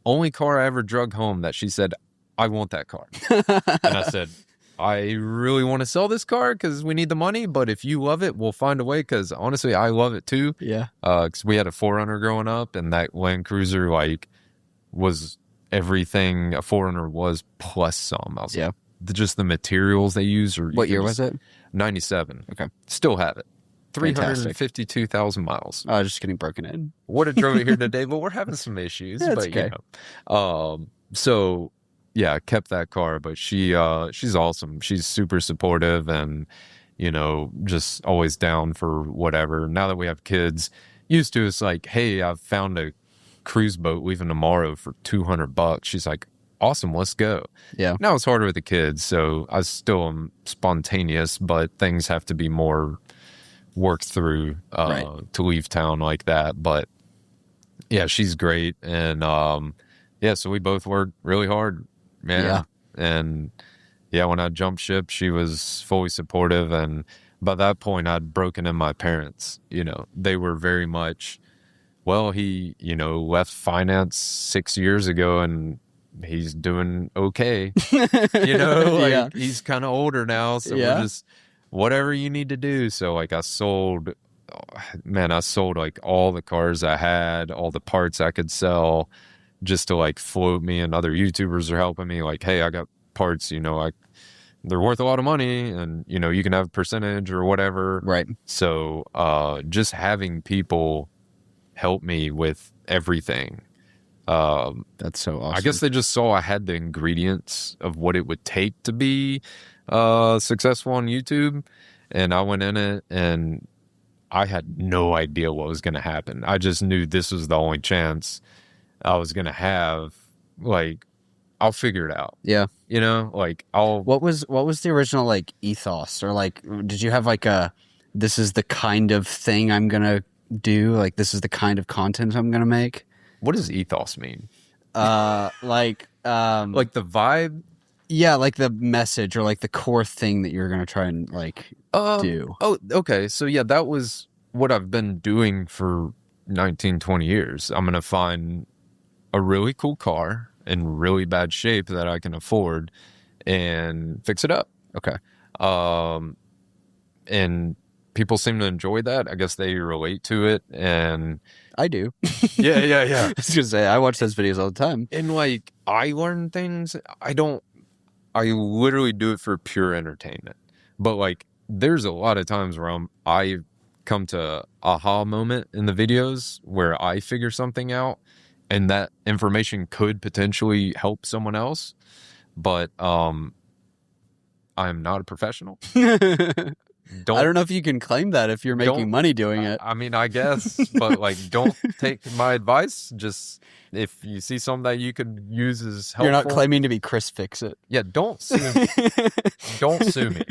Only car I ever drug home that she said, I want that car. And I said, I really want to sell this car because we need the money, but if you love it, we'll find a way, because honestly, I love it too. Yeah. Because we had a 4Runner growing up, and that Land Cruiser like was everything a 4Runner was plus some. I was like, just the materials they use. Or what year was it? 97. Okay. Still have it. Fantastic. 352,000 miles. Just getting broken in. Would have drove it here today, but we're having some issues. Yeah, but okay. You know. So yeah, I kept that car, but she's awesome. She's super supportive and, you know, just always down for whatever. Now that we have kids, used to it's like, hey, I've found a cruise boat leaving tomorrow for $200. She's like, awesome, let's go. Yeah. Now it's harder with the kids, so I still am spontaneous, but things have to be more worked through to leave town like that. But yeah, she's great. And yeah, so we both worked really hard. Yeah. And yeah, when I jumped ship, she was fully supportive. And by that point, I'd broken in my parents. You know, they were very much, well, he, you know, left finance 6 years ago and he's doing okay. You know, like he's kind of older now. So we're just, whatever you need to do. So like I sold like all the cars I had, all the parts I could sell, just to like float me, and other YouTubers are helping me. Like, hey, I got parts, you know, they're worth a lot of money, and you know, you can have a percentage or whatever. Right. So just having people help me with everything. That's so awesome. I guess they just saw I had the ingredients of what it would take to be successful on YouTube, and I went in it, and I had no idea what was going to happen. I just knew this was the only chance I was going to have. Like, I'll figure it out. Yeah. You know, like I'll. What was the original like ethos, or like did you have like a this is the kind of thing I'm gonna do, like this is the kind of content I'm gonna make? What does ethos mean? Like Like the vibe. yeah, like the message or like the core thing that you're gonna try and like do. Oh, okay. So yeah, that was what I've been doing for 19, 20 years. I'm gonna find a really cool car in really bad shape that I can afford and fix it up. Okay. And people seem to enjoy that. I guess they relate to it. And I do. yeah. I was gonna say I watch those videos all the time. And like I learn things. I literally do it for pure entertainment. But like there's a lot of times where I come to aha moment in the videos where I figure something out and that information could potentially help someone else. But I'm not a professional. I don't know if you can claim that if you're making money doing it. I mean, I guess, but like, don't take my advice. Just if you see something that you could use as helpful. You're not claiming to be Chris Fix-It. Yeah, don't sue me. Don't sue me.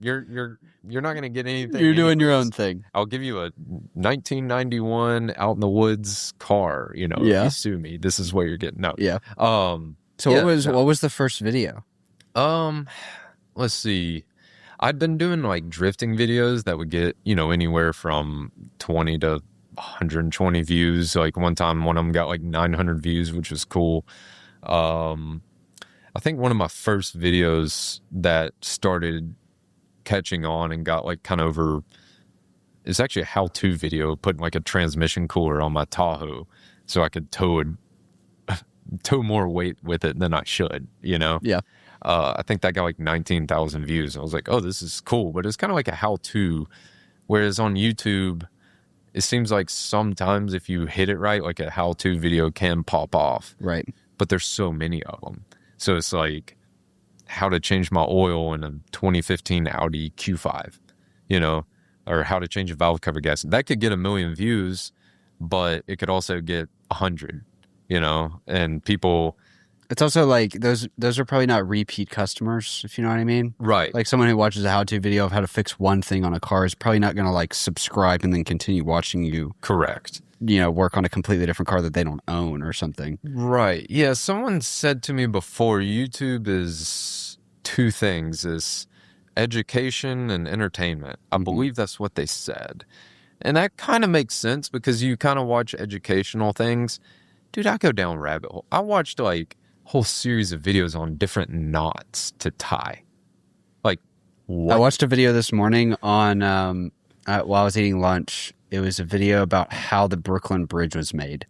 You're not gonna get anything. You're doing your own thing. I'll give you a 1991 out in the woods car. You know, if Yeah. you sue me, this is what you're getting. No. Yeah. So yeah, what was the first video? Let's see. I'd been doing like drifting videos that would get, you know, anywhere from 20 to 120 views. Like one time, one of them got like 900 views, which was cool. I think one of my first videos that started catching on and got like kind of over is actually a how-to video, putting like a transmission cooler on my Tahoe so I could tow more weight with it than I should, you know? Yeah. I think that got like 19,000 views. I was like, oh, this is cool. But it's kind of like a how-to. Whereas on YouTube, it seems like sometimes if you hit it right, like a how-to video can pop off. Right. But there's so many of them. So it's like how to change my oil in a 2015 Audi Q5, you know, or how to change a valve cover gasket. That could get 1 million views, but it could also get 100, you know, and people... It's also like those are probably not repeat customers, if you know what I mean. Right. Like someone who watches a how-to video of how to fix one thing on a car is probably not going to like subscribe and then continue watching you. Correct. You know, work on a completely different car that they don't own or something. Right. Yeah. Someone said to me before, YouTube is two things: is education and entertainment. I believe that's what they said, and that kind of makes sense because you kind of watch educational things. Dude, I go down rabbit hole. I watched like whole series of videos on different knots to tie. Like, what? I watched a video this morning on while I was eating lunch. It was a video about how the Brooklyn Bridge was made.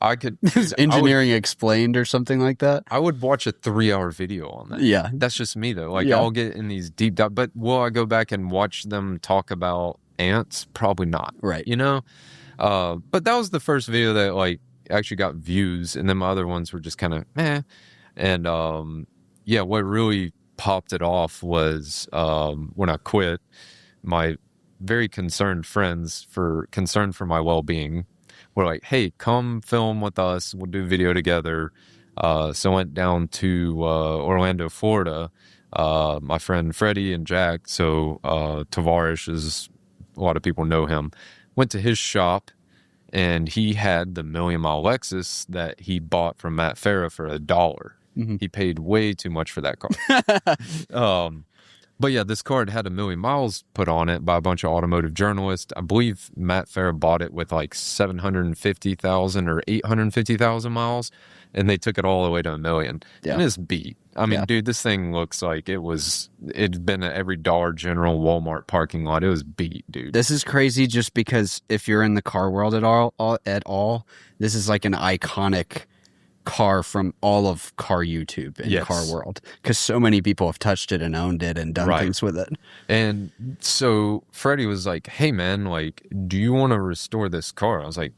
I could Engineering explained or something like that. I would watch a 3-hour video on that. Yeah. That's just me though. Like Yeah. I'll get in these deep dive, but will I go back and watch them talk about ants? Probably not. Right. You know? But that was the first video that like actually got views, and then my other ones were just kind of meh. And yeah, what really popped it off was when I quit, my very concerned friends concerned for my well-being were like, hey, come film with us, we'll do video together. So I went down to Orlando, Florida. My friend Freddie and Jack, so Tavares is, a lot of people know him, went to his shop, and he had the million mile Lexus that he bought from Matt Farah for $1. He paid way too much for that car. But yeah, this car had 1 million miles put on it by a bunch of automotive journalists. I believe Matt Farah bought it with like 750,000 or 850,000 miles, and they took it all the way to 1 million. Yeah. And it's beat. I mean, dude, this thing looks like it'd been at every Dollar General, Walmart parking lot. It was beat, dude. This is crazy just because if you're in the car world at all, this is like an iconic car from all of car YouTube and car world, because so many people have touched it and owned it and done things with it. And so Freddie was like, hey man, like, do you want to restore this car? I was like,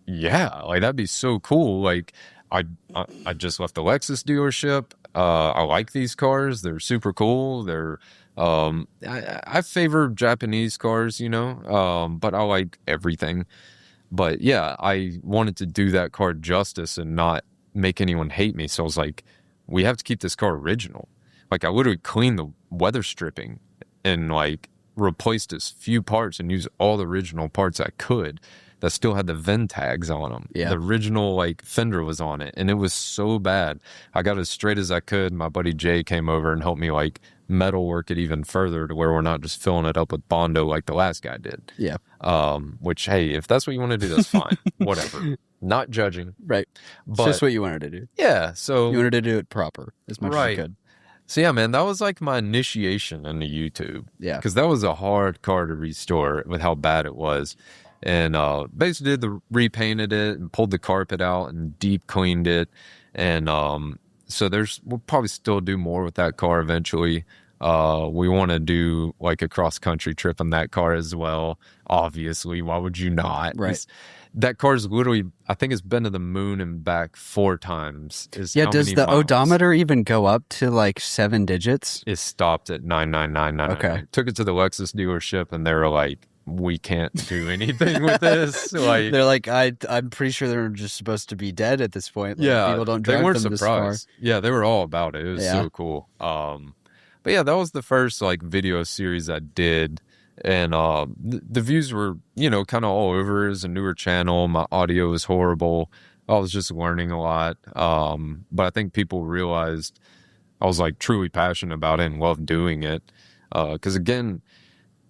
yeah, like that'd be so cool. Like I just left the Lexus dealership. I like these cars. They're super cool. They're I favor Japanese cars, but I like everything. But yeah, I wanted to do that car justice and not make anyone hate me. So I was like, we have to keep this car original. Like I literally cleaned the weather stripping and like replaced as few parts and used all the original parts I could that still had the VIN tags on them. Yeah. The original like fender was on it and it was so bad. I got as straight as I could. My buddy Jay came over and helped me like metal work it even further to where we're not just filling it up with Bondo like the last guy did. Yeah. Which, hey, if that's what you want to do, that's fine. Whatever. Not judging. Right. It's But just what you wanted to do. yeah, so You wanted to do it proper as much as you could. So yeah, man, that was like my initiation into YouTube. Yeah. Because that was a hard car to restore with how bad it was. And basically repainted it and pulled the carpet out and deep cleaned it. And so we'll probably still do more with that car eventually. We want to do like a cross country trip on that car as well. Obviously, why would you not? Right. That car's literally, I think it's been to the moon and back 4 times. Yeah, does the odometer even go up to like 7 digits? It stopped at 99999. Okay. Took it to the Lexus dealership and they were like, we can't do anything with this. Like they're like, I'm pretty sure they're just supposed to be dead at this point. Like, yeah, people don't drive they weren't them surprised. this far. Yeah, they were all about it. It was so cool. But yeah, that was the first like video series I did. And the views were, kind of all over. It was a newer channel. My audio was horrible. I was just learning a lot. But I think people realized I was like truly passionate about it and loved doing it. Because again,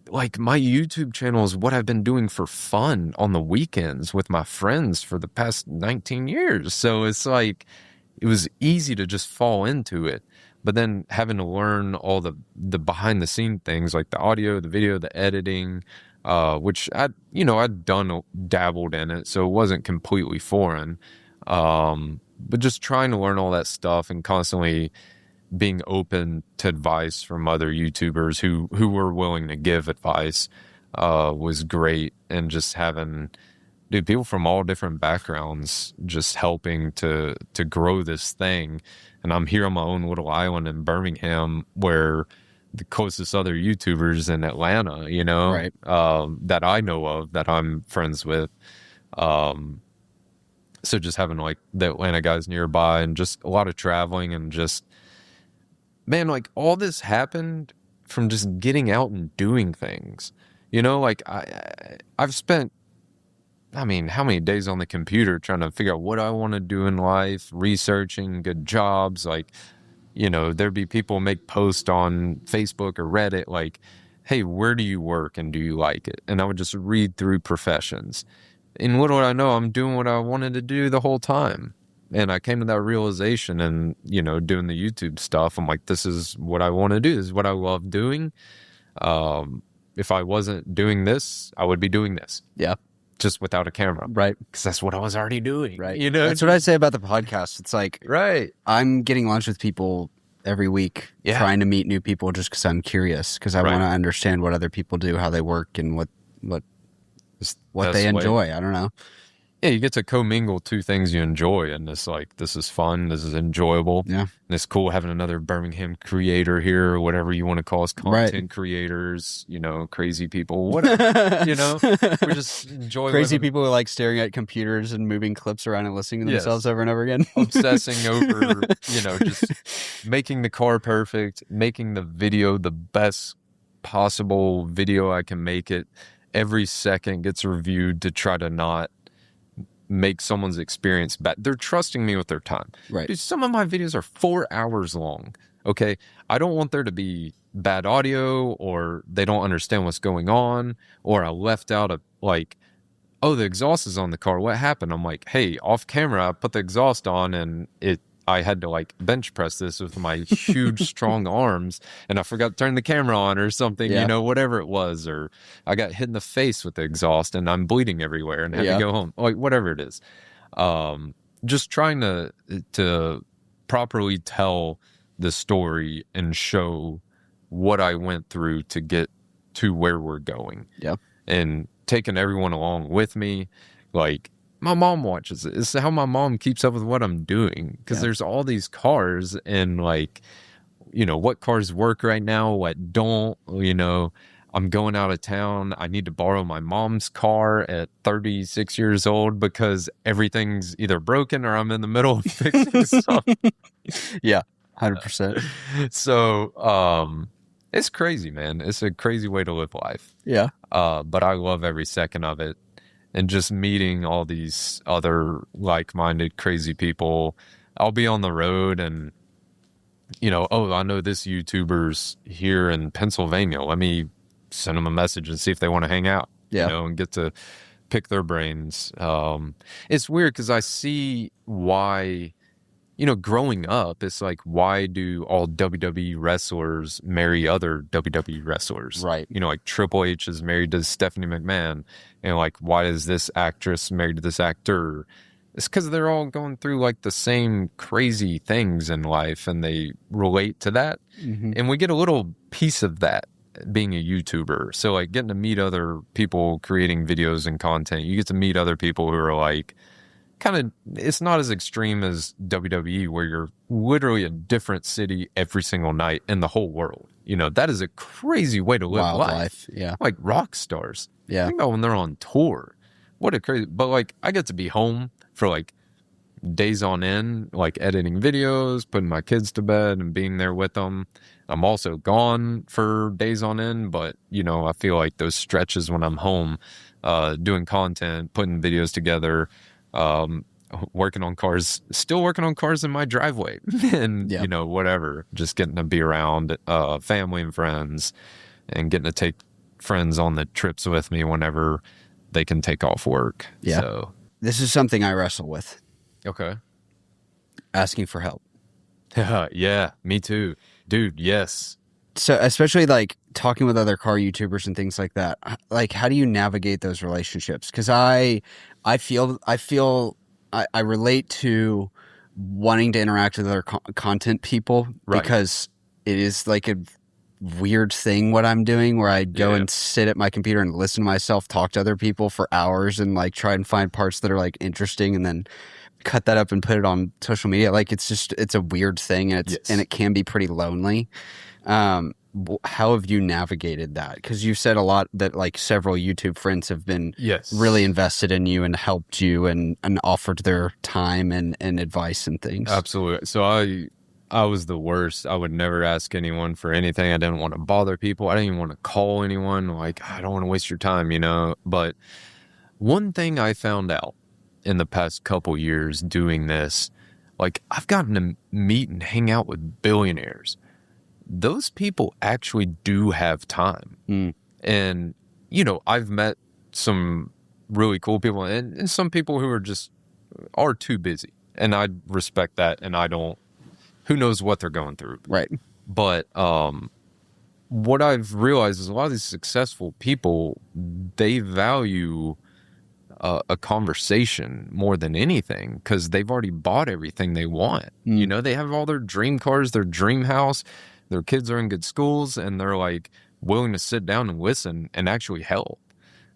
like my YouTube channel is what I've been doing for fun on the weekends with my friends for the past 19 years. So it's like, it was easy to just fall into it. But then having to learn all the behind the scene things like the audio, the video, the editing, which I'd dabbled in it. So it wasn't completely foreign. But just trying to learn all that stuff and constantly being open to advice from other YouTubers who were willing to give advice, was great. And just having people from all different backgrounds just helping to grow this thing. And I'm here on my own little island in Birmingham where the closest other YouTubers in Atlanta, Right. that I know of, that I'm friends with. So just having like the Atlanta guys nearby and just a lot of traveling and just, man, like all this happened from just getting out and doing things. Like I've spent, how many days on the computer trying to figure out what I want to do in life, researching good jobs. Like, there'd be people make posts on Facebook or Reddit like, hey, where do you work and do you like it? And I would just read through professions. And little did I know, I'm doing what I wanted to do the whole time. And I came to that realization and, doing the YouTube stuff, I'm like, this is what I want to do. This is what I love doing. If I wasn't doing this, I would be doing this. Yeah. Just without a camera. Right. Because that's what I was already doing. Right. That's what I say about the podcast. It's like, right. I'm getting lunch with people every week, trying to meet new people just because I'm curious, because I want to understand what other people do, how they work, and what they enjoy. I don't know. Yeah, you get to commingle 2 things you enjoy, and it's like, this is fun, this is enjoyable. Yeah. And it's cool having another Birmingham creator here, or whatever you want to call us, content creators, crazy people, whatever, we just enjoy crazy people who like staring at computers and moving clips around and listening to themselves over and over again. Obsessing over, just making the car perfect, making the video the best possible video I can make it. Every second gets reviewed to try to not make someone's experience bad. They're trusting me with their time. Right. Dude, some of my videos are 4 hours long. Okay. I don't want there to be bad audio or they don't understand what's going on, or I left out oh, the exhaust is on the car. What happened? I'm like, hey, off camera, I put the exhaust on and I had to like bench press this with my huge, strong arms, and I forgot to turn the camera on or something, whatever it was, or I got hit in the face with the exhaust and I'm bleeding everywhere and had to go home, like whatever it is. Just trying to properly tell the story and show what I went through to get to where we're going. Yeah. And taking everyone along with me, like, my mom watches it. It's how my mom keeps up with what I'm doing, because there's all these cars and like what cars work right now, what don't, I'm going out of town. I need to borrow my mom's car at 36 years old because everything's either broken or I'm in the middle of fixing something. Yeah, 100%. So, it's crazy, man. It's a crazy way to live life. Yeah. But I love every second of it. And just meeting all these other like-minded, crazy people. I'll be on the road and, I know this YouTuber's here in Pennsylvania. Let me send them a message and see if they want to hang out, Yeah. and get to pick their brains. It's weird because I see why, growing up, it's like, why do all WWE wrestlers marry other WWE wrestlers? Right. Like Triple H is married to Stephanie McMahon. And like, why is this actress married to this actor? It's because they're all going through like the same crazy things in life and they relate to that. Mm-hmm. And we get a little piece of that being a YouTuber. So like getting to meet other people creating videos and content, you get to meet other people who are like, kind of, it's not as extreme as WWE where you're literally a different city every single night in the whole world. That is a crazy way to live Wild life. Yeah. Like rock stars. Yeah. Think about when they're on tour. What a crazy, but like I get to be home for like days on end, like editing videos, putting my kids to bed and being there with them. I'm also gone for days on end, but I feel like those stretches when I'm home, doing content, putting videos together, still working on cars in my driveway and, whatever, just getting to be around, family and friends and getting to take friends on the trips with me whenever they can take off work. Yeah. So this is something I wrestle with. Okay. Asking for help. Yeah, me too. Dude, yes. So especially like talking with other car YouTubers and things like that, like how do you navigate those relationships? Because I relate to wanting to interact with other content people, Right. because it is like a weird thing what I'm doing where I go and sit at my computer and listen to myself talk to other people for hours and like try and find parts that are like interesting and then cut that up and put it on social media. Like it's a weird thing and and it can be pretty lonely. How have you navigated that? Because you've said a lot that like several YouTube friends have been really invested in you and helped you and offered their time and advice and things. Absolutely. So I was the worst. I would never ask anyone for anything. I didn't want to bother people. I didn't even want to call anyone. Like, I don't want to waste your time, But one thing I found out in the past couple years doing this, like I've gotten to meet and hang out with billionaires. Those people actually do have time. And, I've met some really cool people and some people who are too busy. And I respect that. And who knows what they're going through. Right. But what I've realized is a lot of these successful people, they value a conversation more than anything because they've already bought everything they want. They have all their dream cars, their dream house, their kids are in good schools, and they're like willing to sit down and listen and actually help.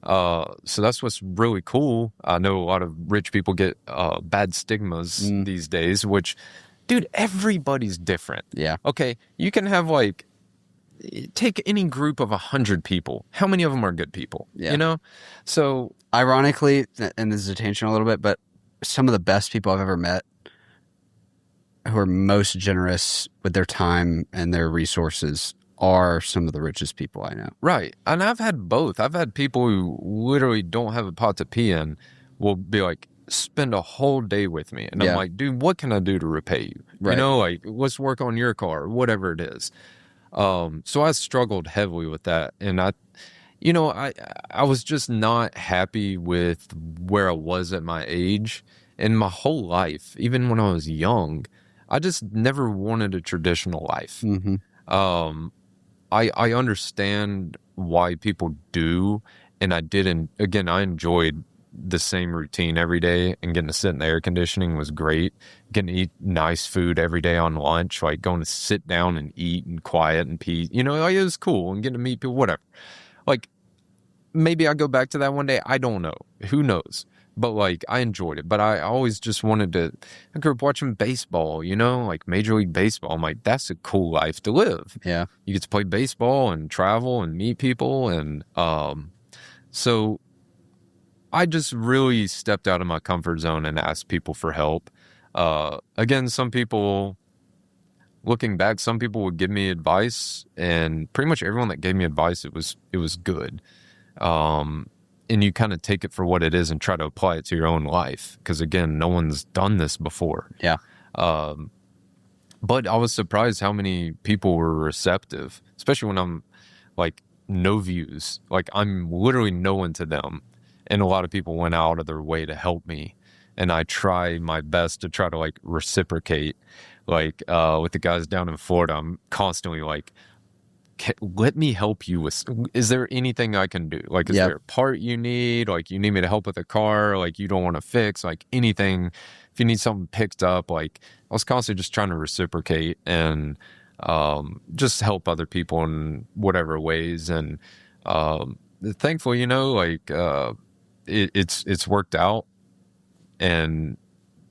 So that's what's really cool. I know a lot of rich people get bad stigmas these days, which, dude, everybody's different. Yeah. Okay, you can have take any group of 100 people. How many of them are good people? Yeah. So ironically, and this is a tangent a little bit, but some of the best people I've ever met who are most generous with their time and their resources are some of the richest people I know. Right. And I've had both. I've had people who literally don't have a pot to pee in will be like, spend a whole day with me. And I'm like, dude, what can I do to repay you? Right. Like, let's work on your car, whatever it is. So I struggled heavily with that. And I was just not happy with where I was at my age and my whole life. Even when I was young, I just never wanted a traditional life. I understand why people do. And I didn't, again, I enjoyed the same routine every day, and getting to sit in the air conditioning was great. Getting to eat nice food every day on lunch, like going to sit down and eat and quiet and pee, it was cool, and getting to meet people, whatever. Like, maybe I go back to that one day. I don't know. Who knows? but like I enjoyed it. But I always just wanted to. I grew up watching baseball, you know, like Major League Baseball. I'm like, that's a cool life to live. Yeah. You get to play baseball and travel and meet people, and so I just really stepped out of my comfort zone and asked people for help. Again, some people, looking back, some people would give me advice, and pretty much everyone that gave me advice, it was good. And you kind of take it for what it is and try to apply it to your own life. Because again, no one's done this before. Yeah. But I was surprised how many people were receptive, especially when I'm like no views, like I'm literally no one to them. And a lot of people went out of their way to help me. And I try my best to try to like reciprocate. Like with the guys down in Florida, I'm constantly like, let me help you with, is there anything I can do? Like, is Yep. there a part you need? Like, you need me to help with a car? Like, you don't want to fix? Like, anything. If you need something picked up, like, I was constantly just trying to reciprocate and just help other people in whatever ways. And thankfully, you know, like, it's worked out. And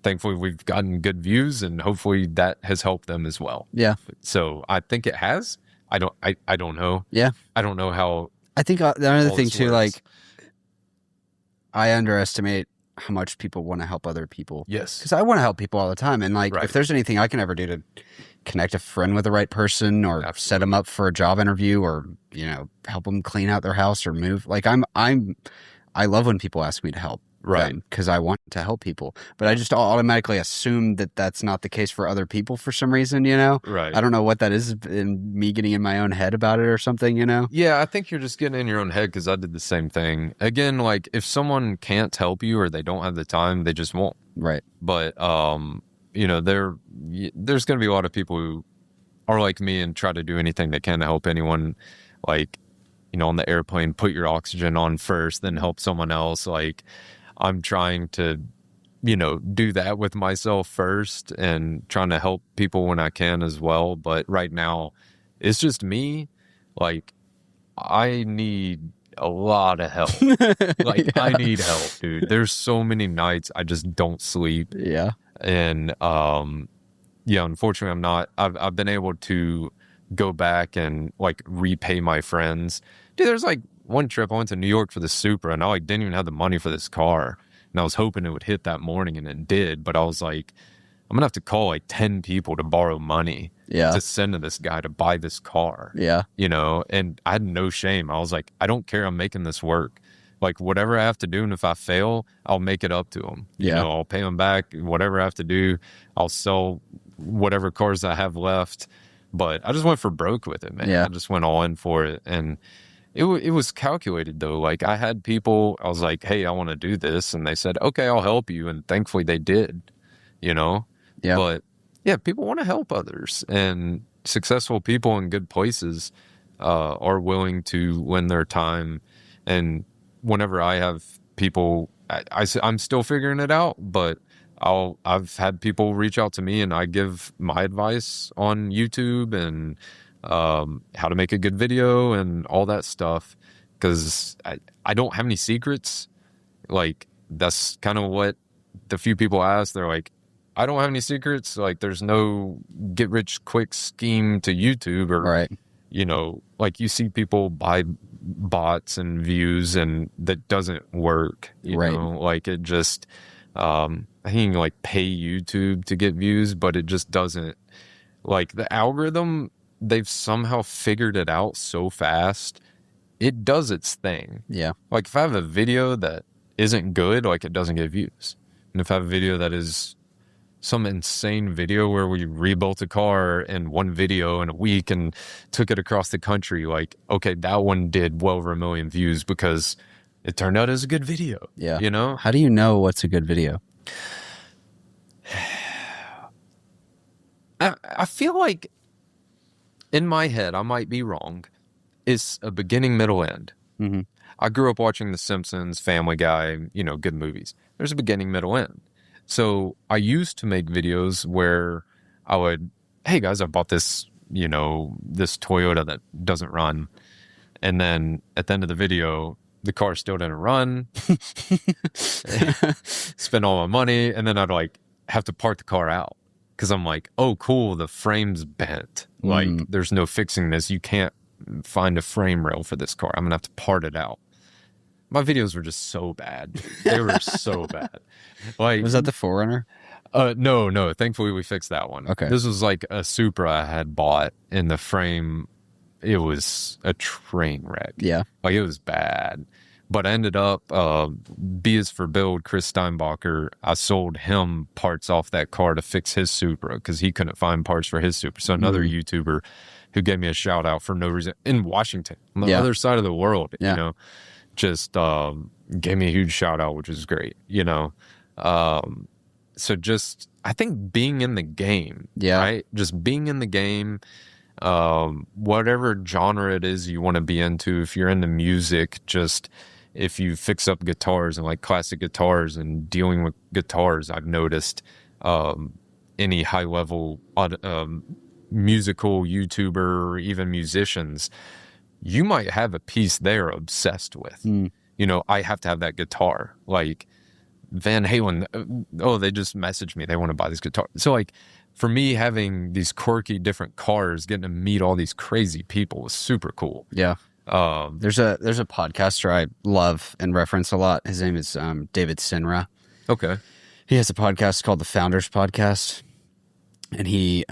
thankfully, we've gotten good views, and hopefully that has helped them as well. Yeah. So I think it has. I don't know. Yeah. I don't know how. I think the other all thing this too, works. like, I underestimate how much people want to help other people. Yes. Because I want to help people all the time. And like, Right. if there's anything I can ever do to connect a friend with the right person, or set Absolutely. them up for a job interview, or, you know, help them clean out their house or move. Like I love when people ask me to help. Right. Because I want to help people. But I just automatically assume that that's not the case for other people for some reason, you know? Right. I don't know what that is, in me getting in my own head about it or something, you know? Yeah, I think you're just getting in your own head, because I did the same thing. Again, like if someone can't help you or they don't have the time, they just won't. Right. But you know, there's going to be a lot of people who are like me and try to do anything they can to help anyone. Like, you know, on the airplane, put your oxygen on first, then help someone else. Like, I'm trying to, you know, do that with myself first and trying to help people when I can as well. But right now, it's just me. Like, I need a lot of help. Like, I need help, dude. There's so many nights I just don't sleep. Yeah. And yeah, unfortunately, I've been able to go back and like repay my friends. Dude, there's like one trip I went to New York for the Supra, and I like didn't even have the money for this car, and I was hoping it would hit that morning, and it did. But I was like, I'm gonna have to call like 10 people to borrow money to send to this guy to buy this car. Yeah. You know, and I had no shame. I was like, I don't care. I'm making this work. Like, whatever I have to do, and if I fail, I'll make it up to him. You know, I'll pay him back. Whatever I have to do, I'll sell whatever cars I have left. But I just went for broke with it, man. Yeah. I just went all in for it, and it was calculated though. Like, I had people. I was like, hey, I want to do this, and they said, okay, I'll help you, and thankfully they did. You know. Yeah. But yeah, people want to help others, and successful people in good places are willing to lend their time. And whenever I have people, I'm still figuring it out, but I've had people reach out to me, and I give my advice on YouTube and how to make a good video and all that stuff, because I don't have any secrets. Like, that's kind of what the few people ask. They're like, I don't have any secrets. Like, there's no get rich quick scheme to YouTube, or Right. you know, like you see people buy bots and views, and that doesn't work. You Right. know, like it just, I think you can like pay YouTube to get views, but it just doesn't. Like, the algorithm, they've somehow figured it out so fast. It does its thing. Yeah. Like, if I have a video that isn't good, like, it doesn't get views. And if I have a video that is some insane video where we rebuilt a car in one video in a week and took it across the country, like, okay, that one did well over 1 million views because it turned out as a good video. Yeah. You know? How do you know what's a good video? I feel like in my head, I might be wrong. It's a beginning, middle, end. Mm-hmm. I grew up watching The Simpsons, Family Guy, you know, good movies. There's a beginning, middle, end. So I used to make videos where I would, hey guys, I bought this, you know, this Toyota that doesn't run. And then at the end of the video, the car still didn't run, spend all my money, and then I'd like have to park the car out because I'm like, oh, cool, the frame's bent. Like, there's no fixing this. You can't find a frame rail for this car. I'm gonna have to part it out. My videos were just so bad. They were so bad. Like, Was that the Forerunner? No. Thankfully, we fixed that one. Okay. This was like a Supra I had bought, and the frame, it was a train wreck. Yeah. Like, it was bad. But I ended up, B is for Build, Chris Steinbacher, I sold him parts off that car to fix his Supra because he couldn't find parts for his Supra. So another YouTuber who gave me a shout out for no reason in Washington, on the other side of the world, you know, just gave me a huge shout out, which is great, you know. So just, I think being in the game, right? Just being in the game, whatever genre it is you want to be into, if you're into music, just if you fix up guitars and like classic guitars and dealing with guitars, I've noticed any high level musical YouTuber or even musicians, you might have a piece they're obsessed with. You know, I have to have that guitar. Like Van Halen, they just messaged me. They want to buy this guitar. So like for me, having these quirky different cars, getting to meet all these crazy people was super cool. Yeah. There's a podcaster I love and reference a lot. His name is David Sinra. Okay. He has a podcast called the Founders Podcast, and he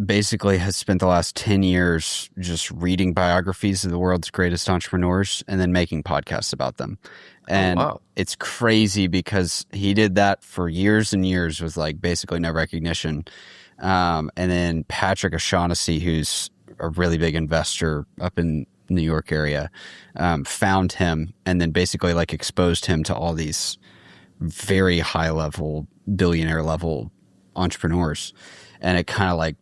basically has spent the last 10 years just reading biographies of the world's greatest entrepreneurs and then making podcasts about them. And it's crazy because he did that for years and years with like basically no recognition. And then Patrick O'Shaughnessy, who's a really big investor up in New York area, found him and then basically like exposed him to all these very high level, billionaire level entrepreneurs. And it kind of like,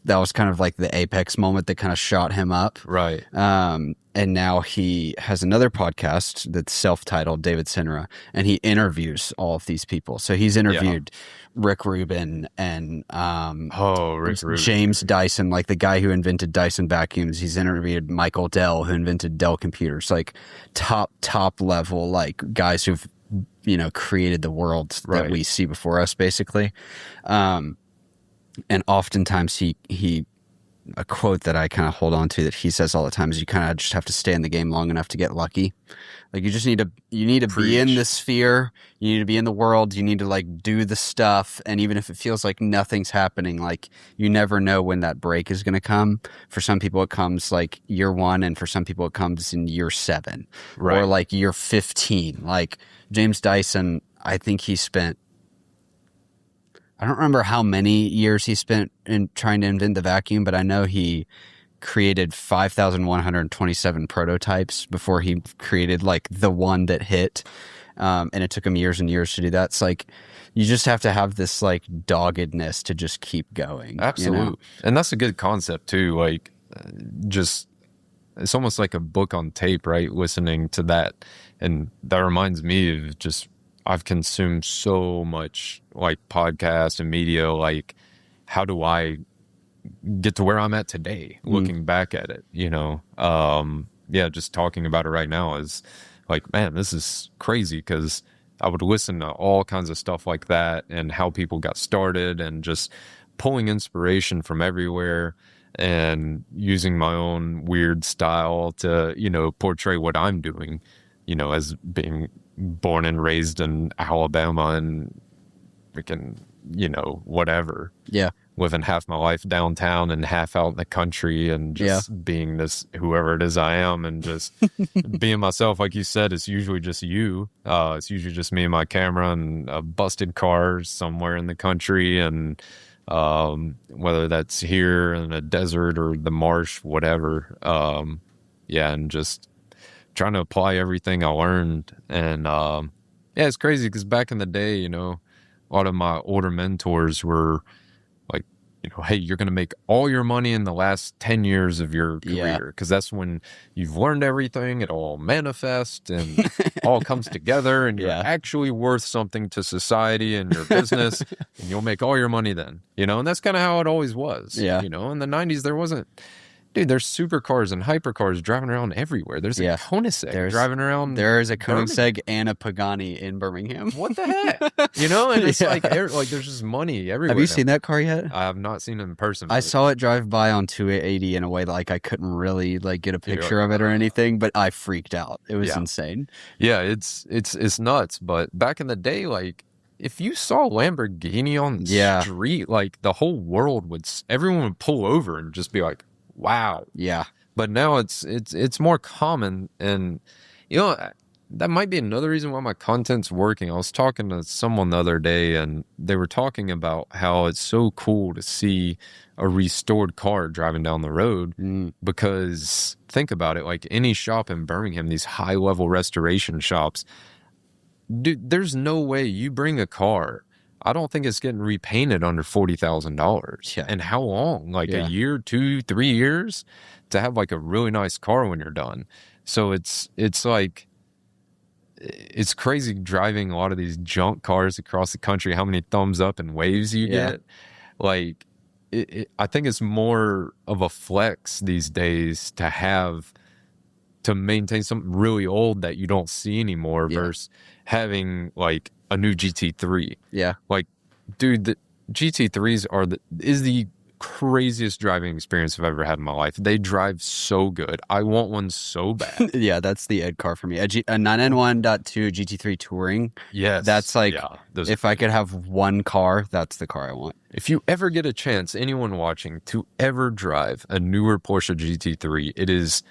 that was kind of like the apex moment that kind of shot him up. Right. And now he has another podcast that's self-titled David Sinra, and he interviews all of these people. So he's interviewed Rick Rubin and Rick Rubin. James Dyson, like the guy who invented Dyson vacuums. He's interviewed Michael Dell, who invented Dell computers, like top level, like guys who've, you know, created the world that we see before us, basically. And oftentimes he a quote that I kind of hold on to that he says all the time is you kind of just have to stay in the game long enough to get lucky. Like you just need to be in the sphere, you need to be in the world, you need to like do the stuff. And even if it feels like nothing's happening, like you never know when that break is going to come. For some people it comes like year 1, and for some people it comes in year 7 or like year 15. Like James Dyson, I think he spent, I don't remember how many years he spent in trying to invent the vacuum, but I know he created 5,127 prototypes before he created like the one that hit. And it took him years and years to do that. It's like, you just have to have this like doggedness to just keep going. Absolutely. You know? And that's a good concept too. Like just, it's almost like a book on tape, right? Listening to that. And that reminds me of just, I've consumed so much like podcast and media. Like, how do I get to where I'm at today? Looking back at it, you know, just talking about it right now is like, man, this is crazy because I would listen to all kinds of stuff like that and how people got started and just pulling inspiration from everywhere and using my own weird style to, you know, portray what I'm doing, you know, as being born and raised in Alabama and freaking, you know, whatever. Yeah. Living half my life downtown and half out in the country and just being this, whoever it is I am, and just being myself. Like you said, it's usually just you. It's usually just me and my camera and a busted car somewhere in the country. And whether that's here in a desert or the marsh, whatever. And just trying to apply everything I learned. And it's crazy because back in the day, you know, a lot of my older mentors were like, you know, hey, you're going to make all your money in the last 10 years of your career because that's when you've learned everything. It all manifests and all comes together, and you're actually worth something to society and your business, and you'll make all your money then, you know. And that's kind of how it always was. You know, in the 90s, there wasn't Dude, there's supercars and hypercars driving around everywhere. There's a Yeah. Koenigsegg driving around. There is a Birmingham. Koenigsegg and a Pagani in Birmingham. What the heck? You know, and it's Yeah. like there's just money everywhere. Have you now. seen that car yet? I have not seen it in person. I but- saw it drive by on 280 in a way that like I couldn't really like get a You're picture of it or anything, but I freaked out. It was Yeah. insane. Yeah, it's nuts. But back in the day, like if you saw Lamborghini on the Yeah. street, like the whole world everyone would pull over and just be like, "Wow." Yeah. But now it's more common, and you know that might be another reason why my content's working. I was talking to someone the other day, and they were talking about how it's so cool to see a restored car driving down the road. Because think about it, like any shop in Birmingham, these high level restoration shops, dude, there's no way you bring a car. I don't think it's getting repainted under $40,000. Yeah. And how long? Like Yeah. a year, 2, 3 years to have like a really nice car when you're done. So it's like it's crazy driving a lot of these junk cars across the country. How many thumbs up and waves you Yeah. get? Like I think it's more of a flex these days to maintain something really old that you don't see anymore Yeah. versus having like a new GT3. Yeah. Like, dude, the GT3s is the craziest driving experience I've ever had in my life. They drive so good. I want one so bad. Yeah, that's the Ed car for me. A 991.2 GT3 Touring. Yes. That's like, yeah, those if I could have one car, that's the car I want. If you ever get a chance, anyone watching, to ever drive a newer Porsche GT3, it is,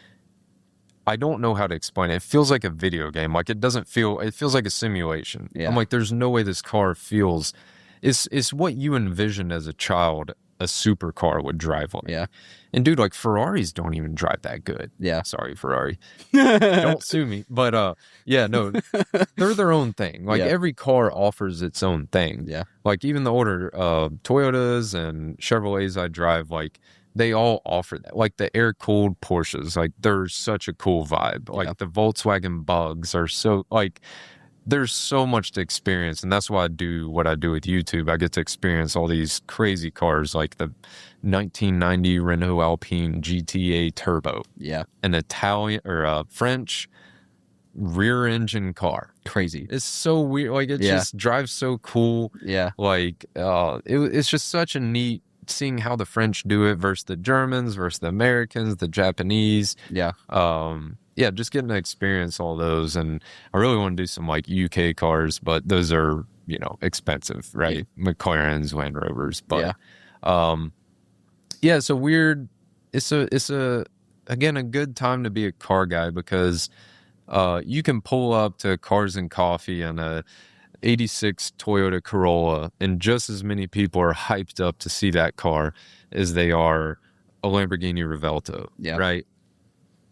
I don't know how to explain it. It feels like a video game. Like it feels like a simulation. Yeah. I'm like, there's no way this car feels, it's what you envisioned as a child a supercar would drive like. Yeah. And dude, like Ferraris don't even drive that good. Yeah. Sorry, Ferrari. Don't sue me. But yeah, no, they're their own thing. Like Yeah. every car offers its own thing. Yeah. Like even the older Toyotas and Chevrolets I drive, like they all offer that. Like the air-cooled Porsches, like they're such a cool vibe. Like Yeah. the Volkswagen Bugs are so like there's so much to experience, and that's why I do what I do with YouTube. I get to experience all these crazy cars like the 1990 Renault Alpine GTA Turbo, Yeah. an Italian or a French rear engine car. Crazy. It's so weird. Like it Yeah. just drives so cool. Yeah. Like it's just such a neat seeing how the French do it versus the Germans versus the Americans, the Japanese. Yeah. Yeah, just getting to experience all those. And I really want to do some like UK cars, but those are, you know, expensive, right? McLarens, Land Rovers. But yeah, so weird. It's again a good time to be a car guy because you can pull up to Cars and Coffee and a 86 Toyota Corolla, and just as many people are hyped up to see that car as they are a Lamborghini Revuelto, Yeah. right?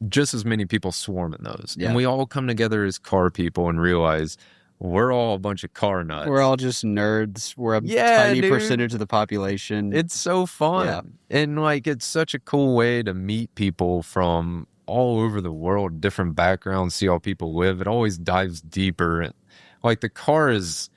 Just as many people swarm in those. Yeah. And we all come together as car people and realize we're all a bunch of car nuts. We're all just nerds. We're a Yeah, tiny dude. percentage of the population. It's so fun. Yeah. And like it's such a cool way to meet people from all over the world, different backgrounds, see how people live. It always dives deeper. And like the car is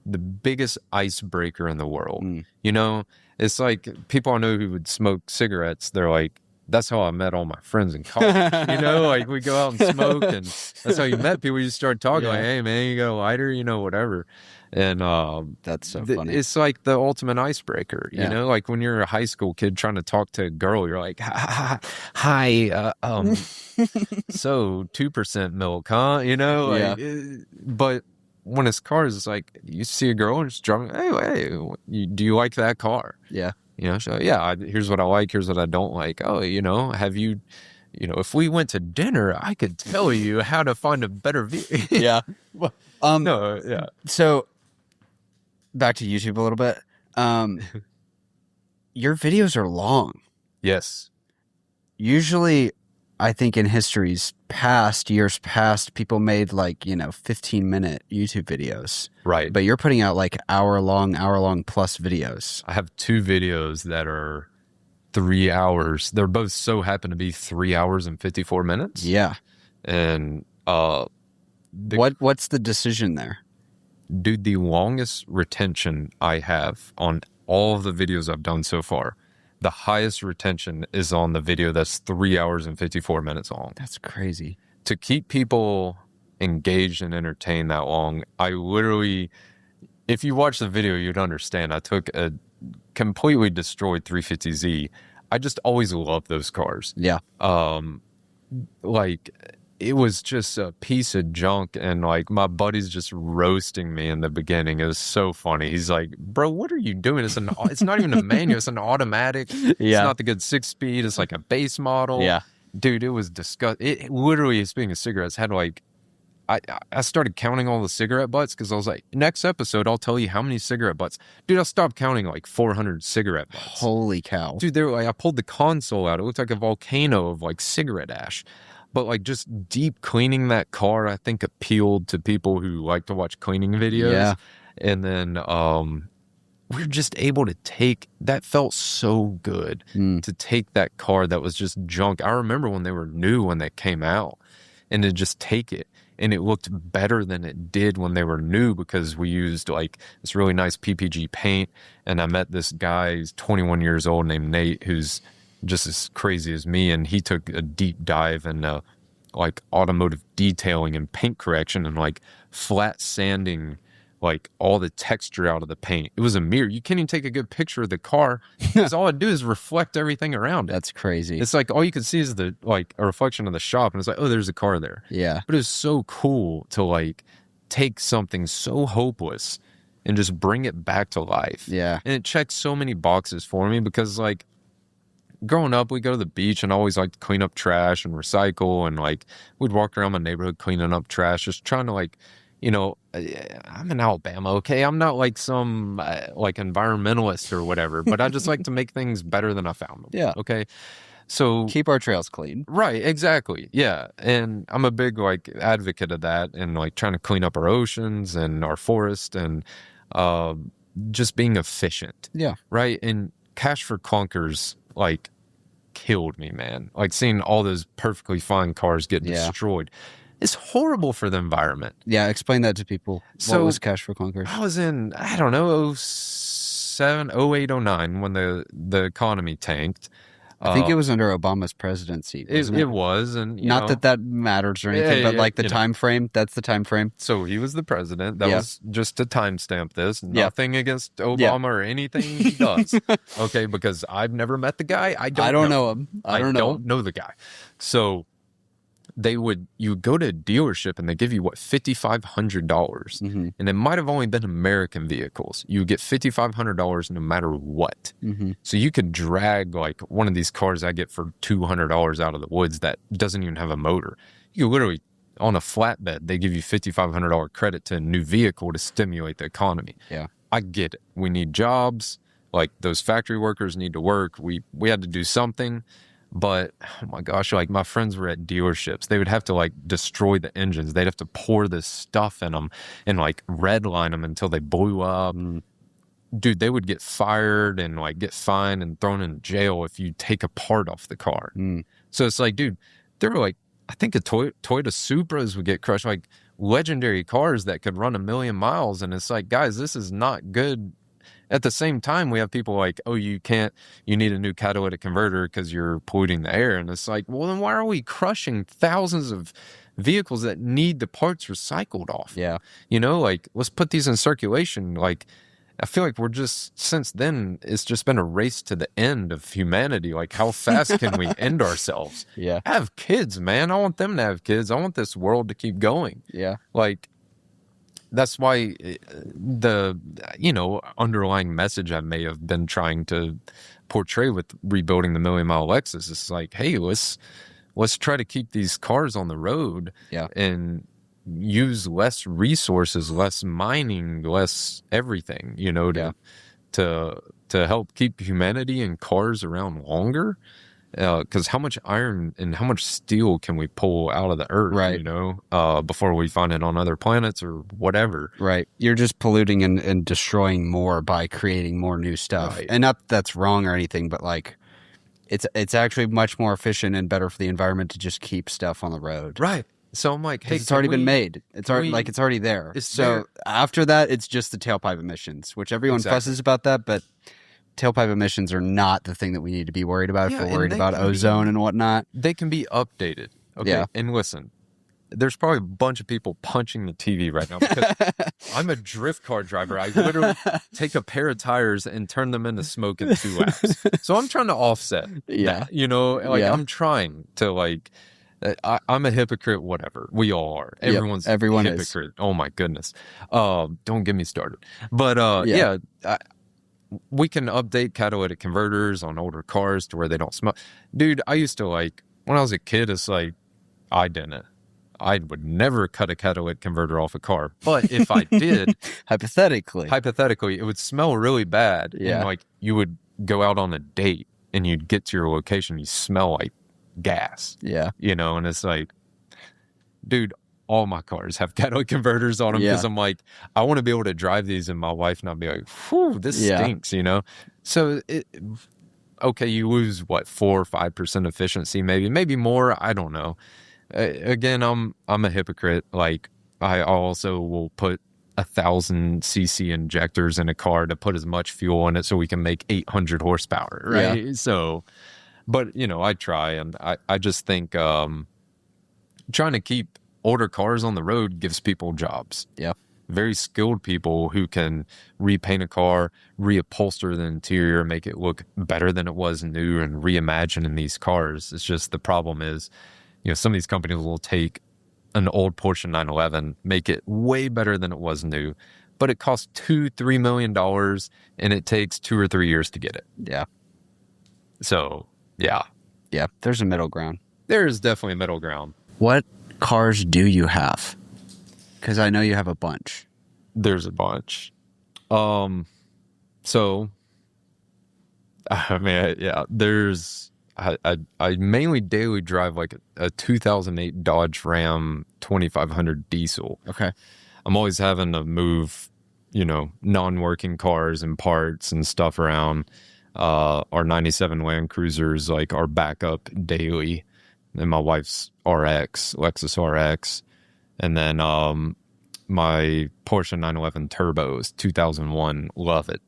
the biggest icebreaker in the world. You know, it's like people I know who would smoke cigarettes, they're like, that's how I met all my friends in college. You know, like we go out and smoke, and that's how you met people. You just start talking like, hey man, you got a lighter, you know, whatever. And that's so funny. it's like the ultimate icebreaker, you Yeah. know, like when you're a high school kid trying to talk to a girl, you're like, hi, so 2% milk, huh? You know, like, but when it's cars, it's like you see a girl and just driving, hey, do you like that car? Yeah. You know, so yeah, here's what I like, here's what I don't like. Oh, you know, have you, you know, if we went to dinner, I could tell you how to find a better view. Yeah. No, yeah. So back to YouTube a little bit. Your videos are long. Yes. Usually, I think in years past, people made like, 15-minute YouTube videos. Right. But you're putting out like hour long plus videos. I have 2 videos that are 3 hours. They're both so happen to be 3 hours and 54 minutes. Yeah. And what's the decision there? dude, the longest retention I have on all of the videos I've done so far, the highest retention is on the video that's 3 hours and 54 minutes long. That's crazy. To keep people engaged and entertained that long, I literally, if you watch the video, you'd understand. I took a completely destroyed 350Z. I just always loved those cars. Yeah. Like, it was just a piece of junk, and like my buddy's just roasting me in the beginning. It was so funny. He's like, "Bro, what are you doing? It's not even a manual. It's an automatic. It's not the good 6-speed. It's like a base model." Yeah. Dude, it was disgusting. It literally, speaking of cigarettes, had like, I started counting all the cigarette butts because I was like, next episode, I'll tell you how many cigarette butts. Dude, I stopped counting like 400 cigarette butts. Holy cow. Dude, they were like, I pulled the console out. It looked like a volcano of like cigarette ash. But like just deep cleaning that car, I think appealed to people who like to watch cleaning videos. Yeah. And then we were just able to take, that felt so good to take that car that was just junk. I remember when they were new when they came out, and to just take it. And it looked better than it did when they were new because we used like this really nice PPG paint. And I met this guy, he's 21 years old, named Nate, who's just as crazy as me. And he took a deep dive into like automotive detailing and paint correction and like flat sanding like all the texture out of the paint. It was a mirror. You can't even take a good picture of the car because all it do is reflect everything around it. That's crazy. It's like all you can see is the like a reflection of the shop, and it's like, oh, there's a car there. Yeah. But it was so cool to like take something so hopeless and just bring it back to life. Yeah. And it checked so many boxes for me because like growing up, we go to the beach and always like to clean up trash and recycle, and like we'd walk around my neighborhood cleaning up trash, just trying to like, you know, I'm in Alabama, okay? I'm not like some like environmentalist or whatever, but I just like to make things better than I found them. Yeah. Okay. So keep our trails clean. Right, exactly. Yeah. And I'm a big like advocate of that, and like trying to clean up our oceans and our forest, and just being efficient. Yeah. Right. And Cash for Clunkers like killed me, man. Like seeing all those perfectly fine cars get destroyed. It's horrible for the environment. Yeah, explain that to people. So, what was Cash for Clunkers? I was in, I don't know, 07, 08, 09 when the economy tanked. I think it was under Obama's presidency. It was, and not that matters or anything, but like the time frame. That's the time frame. So he was the president. That was just to timestamp this. Nothing against Obama or anything he does. Okay, because I've never met the guy. I don't know him. I don't know the guy. So you would go to a dealership and they give you $5,500, and it might have only been American vehicles. You would get $5,500 no matter what. So you could drag like one of these cars I get for $200 out of the woods that doesn't even have a motor. You could literally, on a flatbed, they give you $5,500 credit to a new vehicle to stimulate the economy. Yeah, I get it. We need jobs. Like those factory workers need to work. We had to do something. But, oh my gosh, like my friends were at dealerships. They would have to like destroy the engines. They'd have to pour this stuff in them and like redline them until they blew up. Dude, they would get fired and like get fined and thrown in jail if you take a part off the car. So it's like, dude, there were like, I think the Toyota Supras would get crushed, like legendary cars that could run 1 million miles. And it's like, guys, this is not good. At the same time, we have people like, oh, you need a new catalytic converter because you're polluting the air. And it's like, well, then why are we crushing thousands of vehicles that need the parts recycled off? Yeah. Like, let's put these in circulation. Like, I feel like we're just, since then, it's just been a race to the end of humanity. Like, how fast can we end ourselves? Yeah. Have kids, man. I want them to have kids. I want this world to keep going. Yeah. Like, that's why the underlying message I may have been trying to portray with rebuilding the million mile Lexus is like, hey, let's try to keep these cars on the road and use less resources, less mining, less everything, to help keep humanity and cars around longer. Because how much iron and how much steel can we pull out of the earth, right? Before we find it on other planets or whatever. Right. You're just polluting and destroying more by creating more new stuff. Right. And not that that's wrong or anything, but like it's actually much more efficient and better for the environment to just keep stuff on the road. Right. So I'm like, hey, it's already been made. It's already there. It's so there. After that, it's just the tailpipe emissions, which everyone fusses about that, but tailpipe emissions are not the thing that we need to be worried about if Yeah, we're and worried they about can ozone be and whatnot. they can be updated. Okay. Yeah. And listen, there's probably a bunch of people punching the TV right now because I'm a drift car driver. I literally take a pair of tires and turn them into smoke in 2 laps. So I'm trying to offset Yeah. that, you know, like Yeah. I'm trying to like, I'm a hypocrite, whatever. We all are. Yep, Everyone's everyone a is. hypocrite. Oh my goodness. Don't get me started. But Yeah. we can update catalytic converters on older cars to where they don't smoke. Dude, I used to like, when I was a kid, it's like, I didn't. I would never cut a catalytic converter off a car. But if I did, Hypothetically, it would smell really bad. Yeah. And like you would go out on a date and you'd get to your location, you smell like gas. Yeah. You know, and it's like, dude, all my cars have catalytic converters on them because I'm like, I want to be able to drive these and my wife not be like, whew, this stinks, you know? So okay, you lose what, 4 or 5% efficiency, maybe more. I don't know. Again, I'm a hypocrite. Like I also will put 1,000cc injectors in a car to put as much fuel in it so we can make 800 horsepower, right? Yeah. So, but you know, I try, and I just think trying to keep older cars on the road gives people jobs. Yeah. Very skilled people who can repaint a car, reupholster the interior, make it look better than it was new, and reimagine in these cars. It's just the problem is, you know, some of these companies will take an old Porsche 911, make it way better than it was new, but it costs $2-3 million and it takes 2 or 3 years to get it. Yeah. So, yeah. Yeah. There's a middle ground. There is definitely a middle ground. What cars do you have? Because I know you have a bunch. There's a bunch. So, I mean, yeah, I mainly daily drive like a 2008 Dodge Ram 2500 diesel. Okay. I'm always having to move, you know, non-working cars and parts and stuff around. Our 97 Land Cruisers, like, our backup daily. And my wife's Lexus RX. And then my Porsche 911 Turbo is 2001. Love it.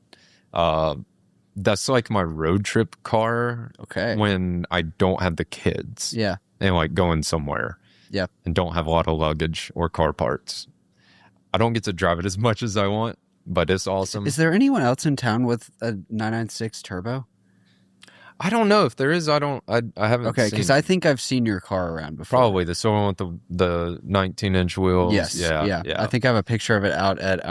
That's like my road trip car. Okay. When I don't have the kids. Yeah. And like going somewhere. Yeah. And don't have a lot of luggage or car parts. I don't get to drive it as much as I want, but it's awesome. Is there anyone else in town with a 996 Turbo? I don't know if there is. I haven't. Okay, because I think I've seen your car around before. Probably the one with the 19-inch wheels. Yes. Yeah. I think I have a picture of it out at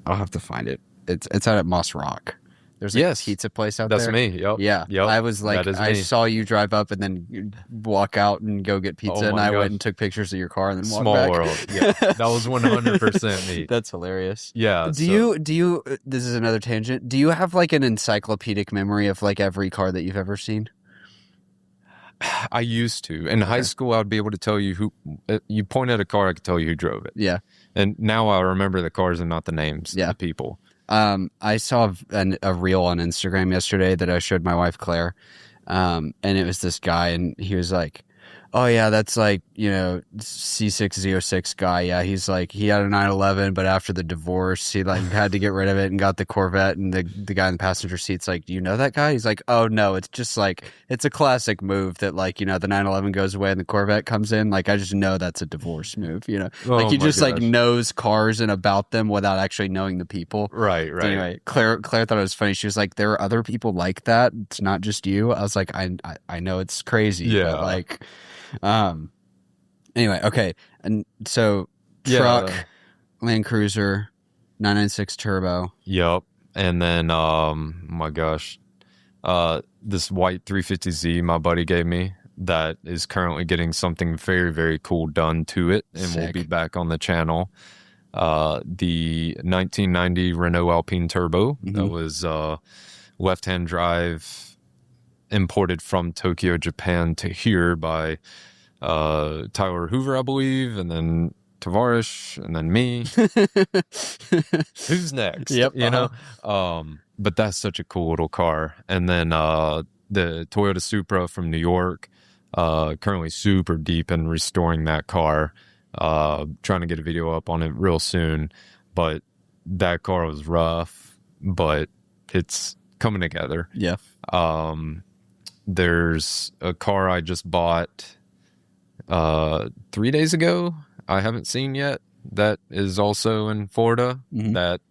I'll have to find it. It's out at Moss Rock. There's a pizza place out there. That's me. Yep. Yeah. Yep. I was like, I saw you drive up and then walk out and go get pizza, and I went and took pictures of your car and then walked back. Small world. Yeah. That was 100% me. That's hilarious. Yeah. Do you? This is another tangent. Do you have like an encyclopedic memory of like every car that you've ever seen? I used to. In high school, I'd be able to tell you who. You point at a car, I could tell you who drove it. Yeah. And now I remember the cars and not the names. Yeah. Of the people. I saw a reel on Instagram yesterday that I showed my wife Claire, and it was this guy, and he was like, "Oh yeah, that's like, you know, C6Z06 guy. Yeah, he's like, he had a 911, but after the divorce, he like had to get rid of it and got the Corvette." And the guy in the passenger seat's like, "Do you know that guy?" He's like, "Oh no, it's just like, it's a classic move that, like, you know, the 911 goes away and the Corvette comes in. Like, I just know that's a divorce move, you know, like he just like knows cars and about them without actually knowing the people." Right. Anyway, Claire thought it was funny. She was like, "There are other people like that. It's not just you." I was like, I know it's crazy, yeah, but like. Anyway, okay. And so truck, Land Cruiser, 996 Turbo. Yep. And then my gosh. This white 350Z my buddy gave me that is currently getting something very, very cool done to it, and will be back on the channel. The 1990 Renault Alpine Turbo that was left-hand drive, imported from Tokyo, Japan to here by Tyler Hoover, I believe, and then Tavares, and then me. Who's next? Yep. You know? But that's such a cool little car. And then the Toyota Supra from New York, currently super deep in restoring that car. Trying to get a video up on it real soon. But that car was rough, but it's coming together. Yeah. There's a car I just bought 3 days ago I haven't seen yet that is also in Florida. That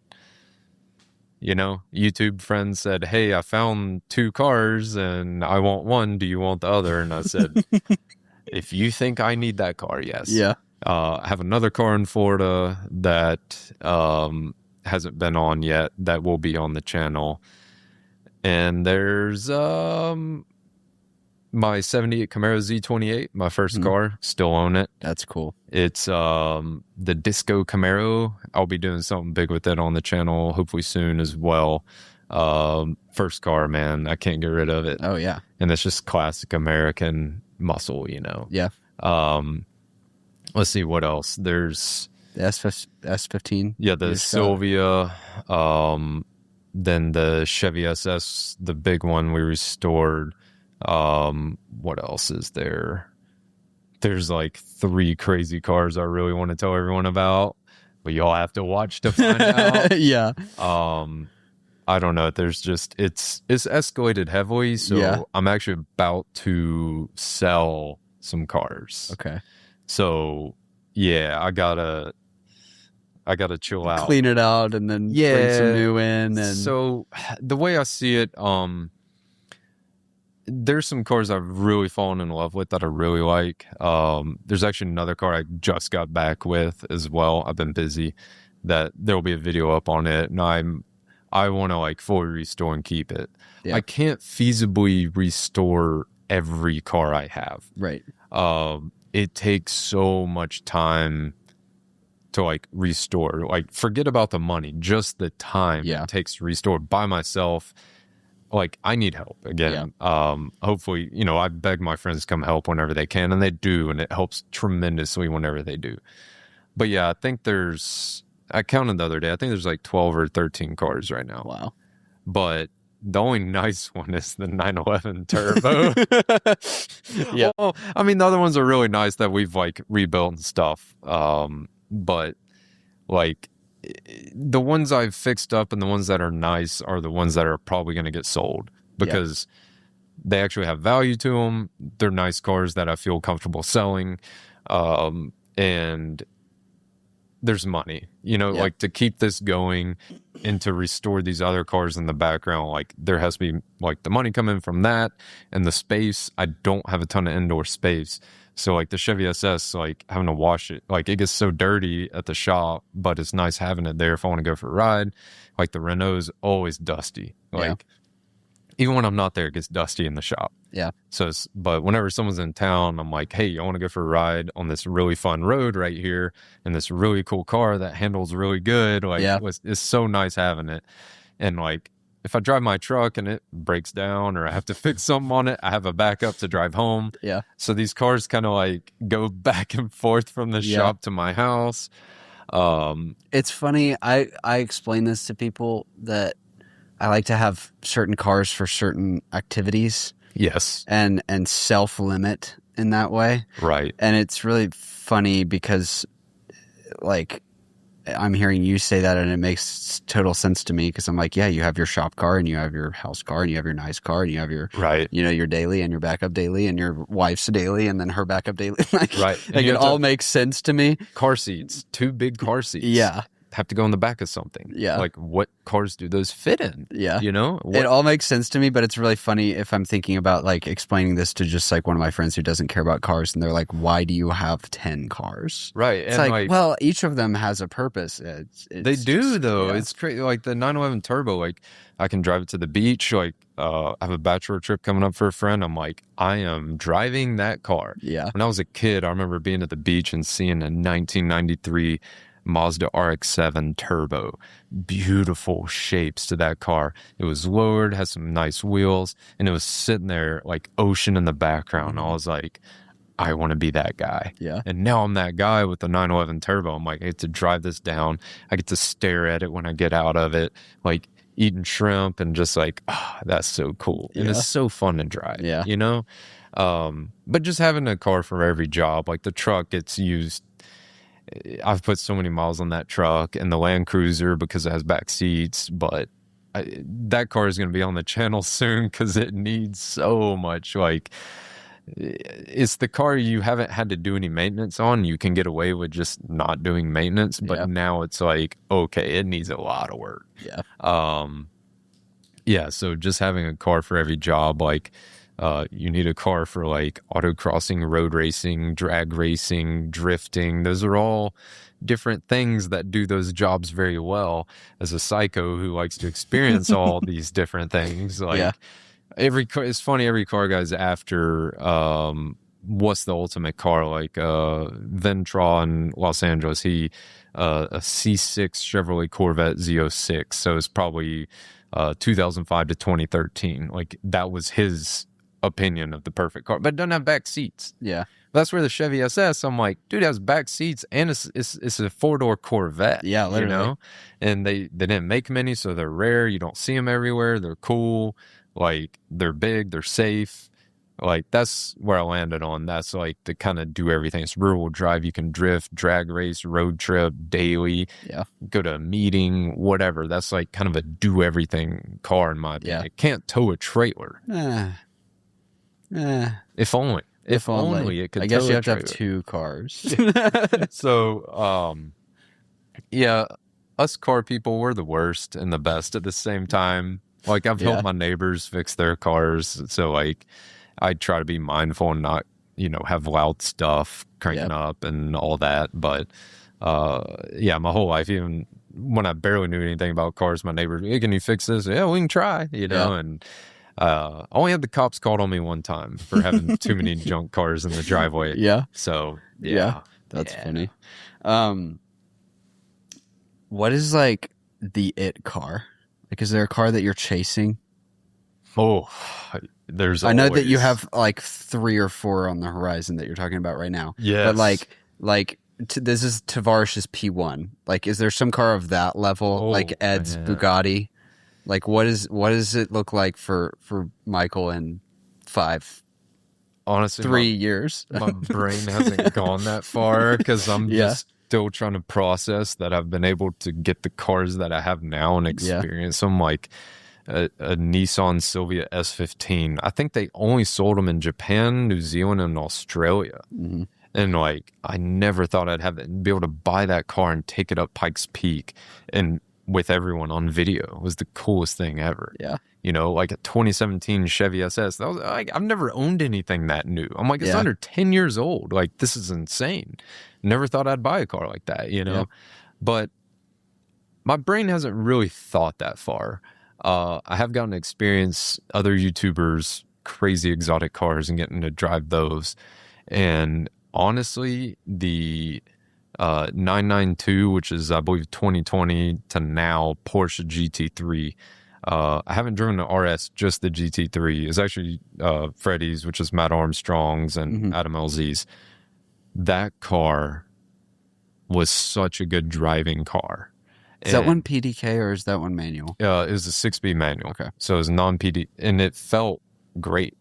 YouTube friend said, hey, I found 2 cars and I want one, do you want the other? And I said, if you think I need that car, yes. Yeah. I have another car in Florida that hasn't been on yet that will be on the channel. And there's my 78 Camaro Z28, my first car, still own it. That's cool. It's the Disco Camaro. I'll be doing something big with it on the channel, hopefully soon as well. First car, man, I can't get rid of it. Oh, yeah. And it's just classic American muscle, Yeah. Let's see what else. There's the S15. Yeah, the Sylvia. Then the Chevy SS, the big one we restored. What else is there? There's like 3 crazy cars I really want to tell everyone about, but y'all have to watch to find out. Yeah. I don't know. There's just it's escalated heavily, so I'm actually about to sell some cars. Okay. So yeah, I gotta chill out, clean it out, and then bring some new in. And so the way I see it, there's some cars I've really fallen in love with that I really like. There's actually another car I just got back with as well. I've been busy. That there'll be a video up on it, and I want to like fully restore and keep it. Yeah. I can't feasibly restore every car I have. Right. It takes so much time to like restore. Like, forget about the money, just the time it takes to restore by myself. Like, I need help again. Hopefully, I beg my friends to come help whenever they can, and they do, and it helps tremendously whenever they do. But yeah, I think I counted the other day, I think there's like 12 or 13 cars right now. Wow. But the only nice one is the 911 Turbo. Yeah. Well, I mean, the other ones are really nice that we've like rebuilt and stuff. But like, the ones I've fixed up and the ones that are nice are the ones that are probably going to get sold because they actually have value to them. They're nice cars that I feel comfortable selling. And there's money, like to keep this going and to restore these other cars in the background. Like, there has to be like the money coming from that and the space. I don't have a ton of indoor space. So like the Chevy SS, like having to wash it, like it gets so dirty at the shop, but it's nice having it there if I want to go for a ride. Like the Renault's always dusty. Like even when I'm not there, it gets dusty in the shop. Yeah. So, but whenever someone's in town, I'm like, hey, I want to go for a ride on this really fun road right here and this really cool car that handles really good. Like it's so nice having it. And like, if I drive my truck and it breaks down or I have to fix something on it, I have a backup to drive home. Yeah. So these cars kind of like go back and forth from the shop to my house. It's funny. I explain this to people that I like to have certain cars for certain activities. Yes. And self-limit in that way. Right. And it's really funny because like, I'm hearing you say that and it makes total sense to me because I'm like, yeah, you have your shop car and you have your house car and you have your nice car and you have your, your daily and your backup daily and your wife's daily and then her backup daily. Like it all makes sense to me. Car seats, 2 big car seats. Yeah. Have to go in the back of something. Yeah. Like, what cars do those fit in? Yeah. It all makes sense to me, but it's really funny if I'm thinking about like explaining this to just like one of my friends who doesn't care about cars and they're like, why do you have 10 cars? Right. It's like, well, each of them has a purpose. They do though. Yeah. It's crazy. Like the 911 Turbo, like I can drive it to the beach. Like I have a bachelor trip coming up for a friend. I'm like, I am driving that car. Yeah. When I was a kid, I remember being at the beach and seeing a 1993 Mazda RX-7 Turbo. Beautiful shapes to that car. It was lowered, had some nice wheels, and it was sitting there like ocean in the background. I was like, I want to be that guy. Yeah. And now I'm that guy with the 911 Turbo. I'm like, I get to drive this down. I get to stare at it when I get out of it, like eating shrimp and just like, that's so cool. And it's so fun to drive, but just having a car for every job, like the truck gets used I've put so many miles on that truck and the Land Cruiser because it has back seats, but that car is going to be on the channel soon because it needs so much. Like, it's the car you haven't had to do any maintenance on. You can get away with just not doing maintenance, but now it's like, okay, it needs a lot of work. Yeah. So just having a car for every job, like, you need a car for like autocrossing, road racing, drag racing, drifting. Those are all different things that do those jobs very well. As a psycho who likes to experience all these different things, like every car, it's funny, every car guy's after what's the ultimate car, like Ventra in Los Angeles, he a C6 Chevrolet Corvette Z06, so it's probably 2005 to 2013. Like, that was his opinion of the perfect car, but it doesn't have back seats. That's where the Chevy SS, I'm like, dude, it has back seats and it's a 4-door Corvette. Literally. You know, and they didn't make many, so they're rare. You don't see them everywhere. They're cool. Like, they're big, they're safe. Like, that's where I landed on. That's like the kind of do everything. It's rear wheel drive. You can drift, drag race, road trip, daily. Go to a meeting, whatever. That's like kind of a do everything car in my opinion. It can't tow a trailer. If only. If only it could. I guess you have to have 2 cars. So, yeah, us car people, we're the worst and the best at the same time. Like, I've helped my neighbors fix their cars, so like, I try to be mindful and not, you know, have loud stuff cranking up and all that. But yeah, my whole life, even when I barely knew anything about cars, my neighbors, hey, can you fix this? Yeah, we can try, you know. And I only had the cops called on me one time for having too many junk cars in the driveway. So that's funny. What is like the it car? Like, is there a car that you're chasing? Oh, there's. I know that you have like 3 or 4 on the horizon that you're talking about right now. Yes. But this is Tavares's P1. Like, is there some car of that level, like Ed's Bugatti? Like, what does it look like for Michael in 3 years? My brain hasn't gone that far because I'm just still trying to process that I've been able to get the cars that I have now and experience them. Like a Nissan Silvia S15. I think they only sold them in Japan, New Zealand, and Australia. And like, I never thought I'd be able to buy that car and take it up Pikes Peak and with everyone on video. It was the coolest thing ever. You know, like a 2017 Chevy SS. That was like, I've never owned anything that new. I'm like, it's under 10 years old. Like, this is insane. Never thought I'd buy a car like that, you know? But my brain hasn't really thought that far. I have gotten to experience other YouTubers' crazy exotic cars and getting to drive those. And honestly, the 992, which is, I believe, 2020 to now Porsche GT3. I haven't driven the RS, just the GT3. It's actually Freddie's, which is Matt Armstrong's and Adam LZ's. That car was such a good driving car. Is that one PDK or is that one manual? It was a 6-speed manual. Okay. So it was non-PD, and it felt great.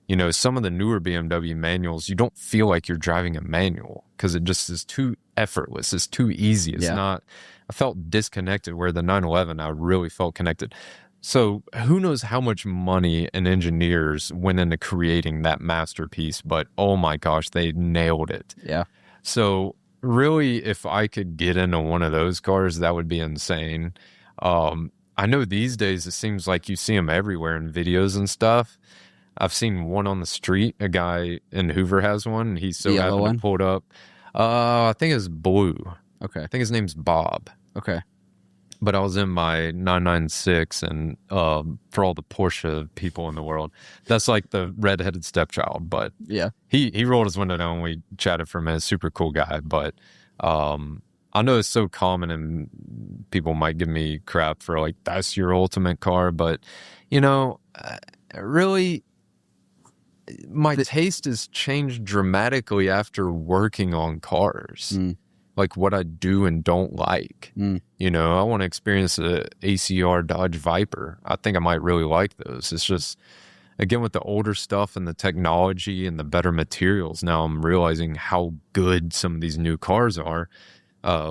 You know, some of the newer BMW manuals, you don't feel like you're driving a manual because it just is too effortless. It's too easy. It's not, I felt disconnected, where the 911, I really felt connected. So who knows how much money and engineers went into creating that masterpiece, but oh my gosh, they nailed it. So really, if I could get into one of those cars, that would be insane. I know these days it seems like you see them everywhere in videos and stuff. I've seen one on the street. A guy in Hoover has one. And he's so happy to pull it up. I think it's blue. Okay. I think his name's Bob. Okay. But I was in my 996, and for all the Porsche people in the world, that's like the redheaded stepchild. But he rolled his window down and we chatted for a minute. Super cool guy. But I know it's so common and people might give me crap for like, that's your ultimate car. But, you know, really, my taste has changed dramatically after working on cars. Like what I do and don't like. You know, I want to experience a ACR Dodge Viper. I think I might really like those. It's just, again, with the older stuff and the technology and the better materials, now I'm realizing how good some of these new cars are.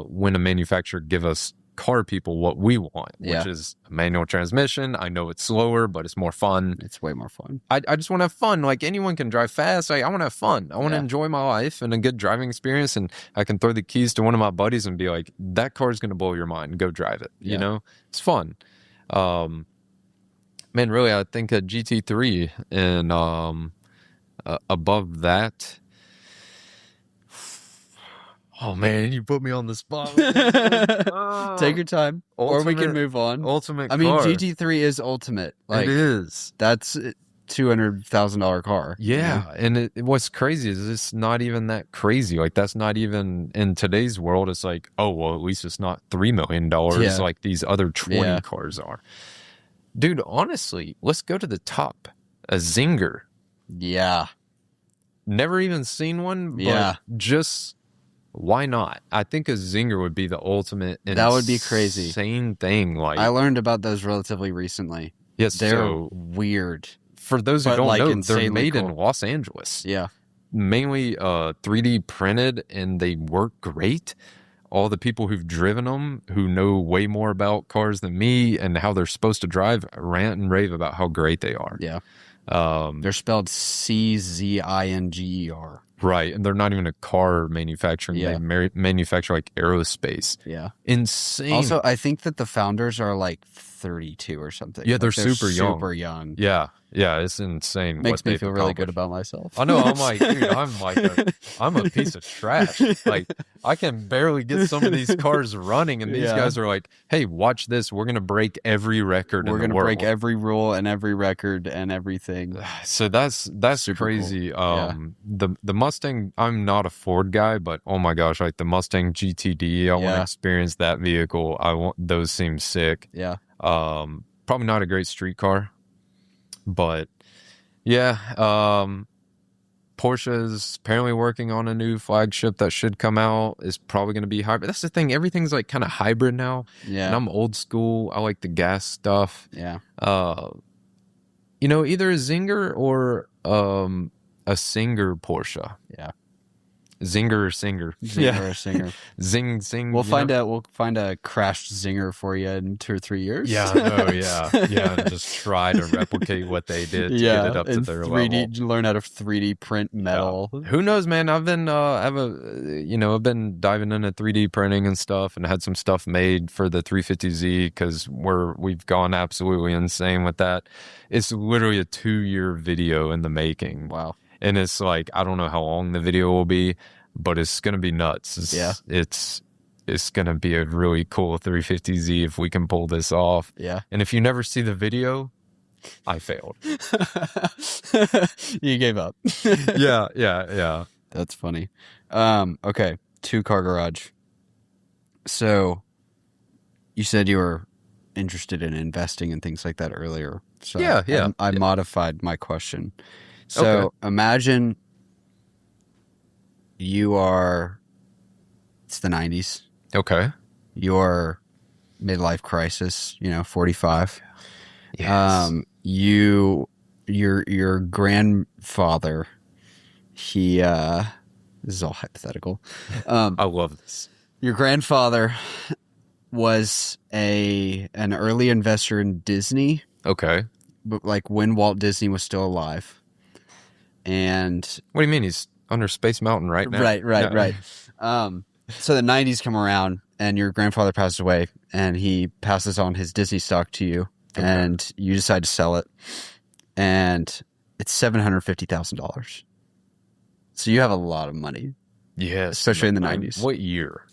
When a manufacturer give us car people what we want, which is a manual transmission. I know it's slower, but it's more fun. It's way more fun. I just want to have fun. Like, anyone can drive fast. I want to have fun. I want to enjoy my life and a good driving experience. And I can throw the keys to one of my buddies and be like, that car is going to blow your mind. Go drive it. You know, it's fun. Man, really, I think a GT3 and above that. Oh man, you put me on the spot. Take your time, or we can move on. Ultimate. I mean, GT3 is ultimate. Like, it is. That's $200,000 car. Yeah, and what's crazy is it's not even that crazy. Like, that's not even in today's world. It's like, oh well, at least it's not $3 million like these other 20 cars are. Dude, honestly, let's go to the top. A Zinger. Yeah. Never even seen one. But just. Why not? I think a Zinger would be the ultimate. That would be crazy. Insane thing. Like, I learned about those relatively recently. Yes, they're weird. For those who don't know, they're made in Los Angeles. Yeah, mainly 3D printed, and they work great. All the people who've driven them, who know way more about cars than me and how they're supposed to drive, rant and rave about how great they are. Yeah, they're spelled CZINGER. Right, and they're not even a car manufacturing. They manufacture like aerospace. Yeah. Insane. Also, I think that the founders are like 32 or something. Yeah, like they're super young. Super young. Yeah, it's insane. Makes me feel really good about myself. I know. I'm like, dude, I'm a piece of trash. Like, I can barely get some of these cars running, and these guys are like, hey, watch this. We're gonna break every record. We're gonna break every rule and every record and everything. So that's super crazy. Cool. The Mustang. I'm not a Ford guy, but oh my gosh, like the Mustang GTD. I want to experience that vehicle. Those seem sick. Yeah. Probably not a great street car, but Porsche is apparently working on a new flagship that should come out. Is probably going to be hybrid. That's the thing. Everything's like kind of hybrid now. Yeah. And I'm old school. I like the gas stuff. Yeah. Either a Zinger or a Singer Porsche. Yeah. Zinger or Singer. Zinger or Singer. Zing. We'll find a crashed Zinger for you in 2 or 3 years. And just try to replicate what they did to get it up to their 3D, level. Learn how to 3D print metal. Yeah. Who knows, man? I've been I've been diving into 3D printing and stuff, and had some stuff made for the 350Z because we've gone absolutely insane with that. It's literally a 2-year video in the making. Wow. And it's like, I don't know how long the video will be, but it's going to be nuts. It's going to be a really cool 350Z if we can pull this off. Yeah. And if you never see the video, I failed. You gave up. Yeah. That's funny. Okay. 2-car garage. So you said you were interested in investing and things like that earlier. So I modified my question. So imagine it's the 90s. Okay. Your midlife crisis, 45. Yes. Your grandfather, this is all hypothetical. I love this. Your grandfather was an early investor in Disney. Okay. But like when Walt Disney was still alive. And what do you mean? He's under Space Mountain right now? Right. So the 90s come around and your grandfather passes away and he passes on his Disney stock to you and you decide to sell it and it's $750,000. So you have a lot of money. Yes. Especially in the 90s. What year?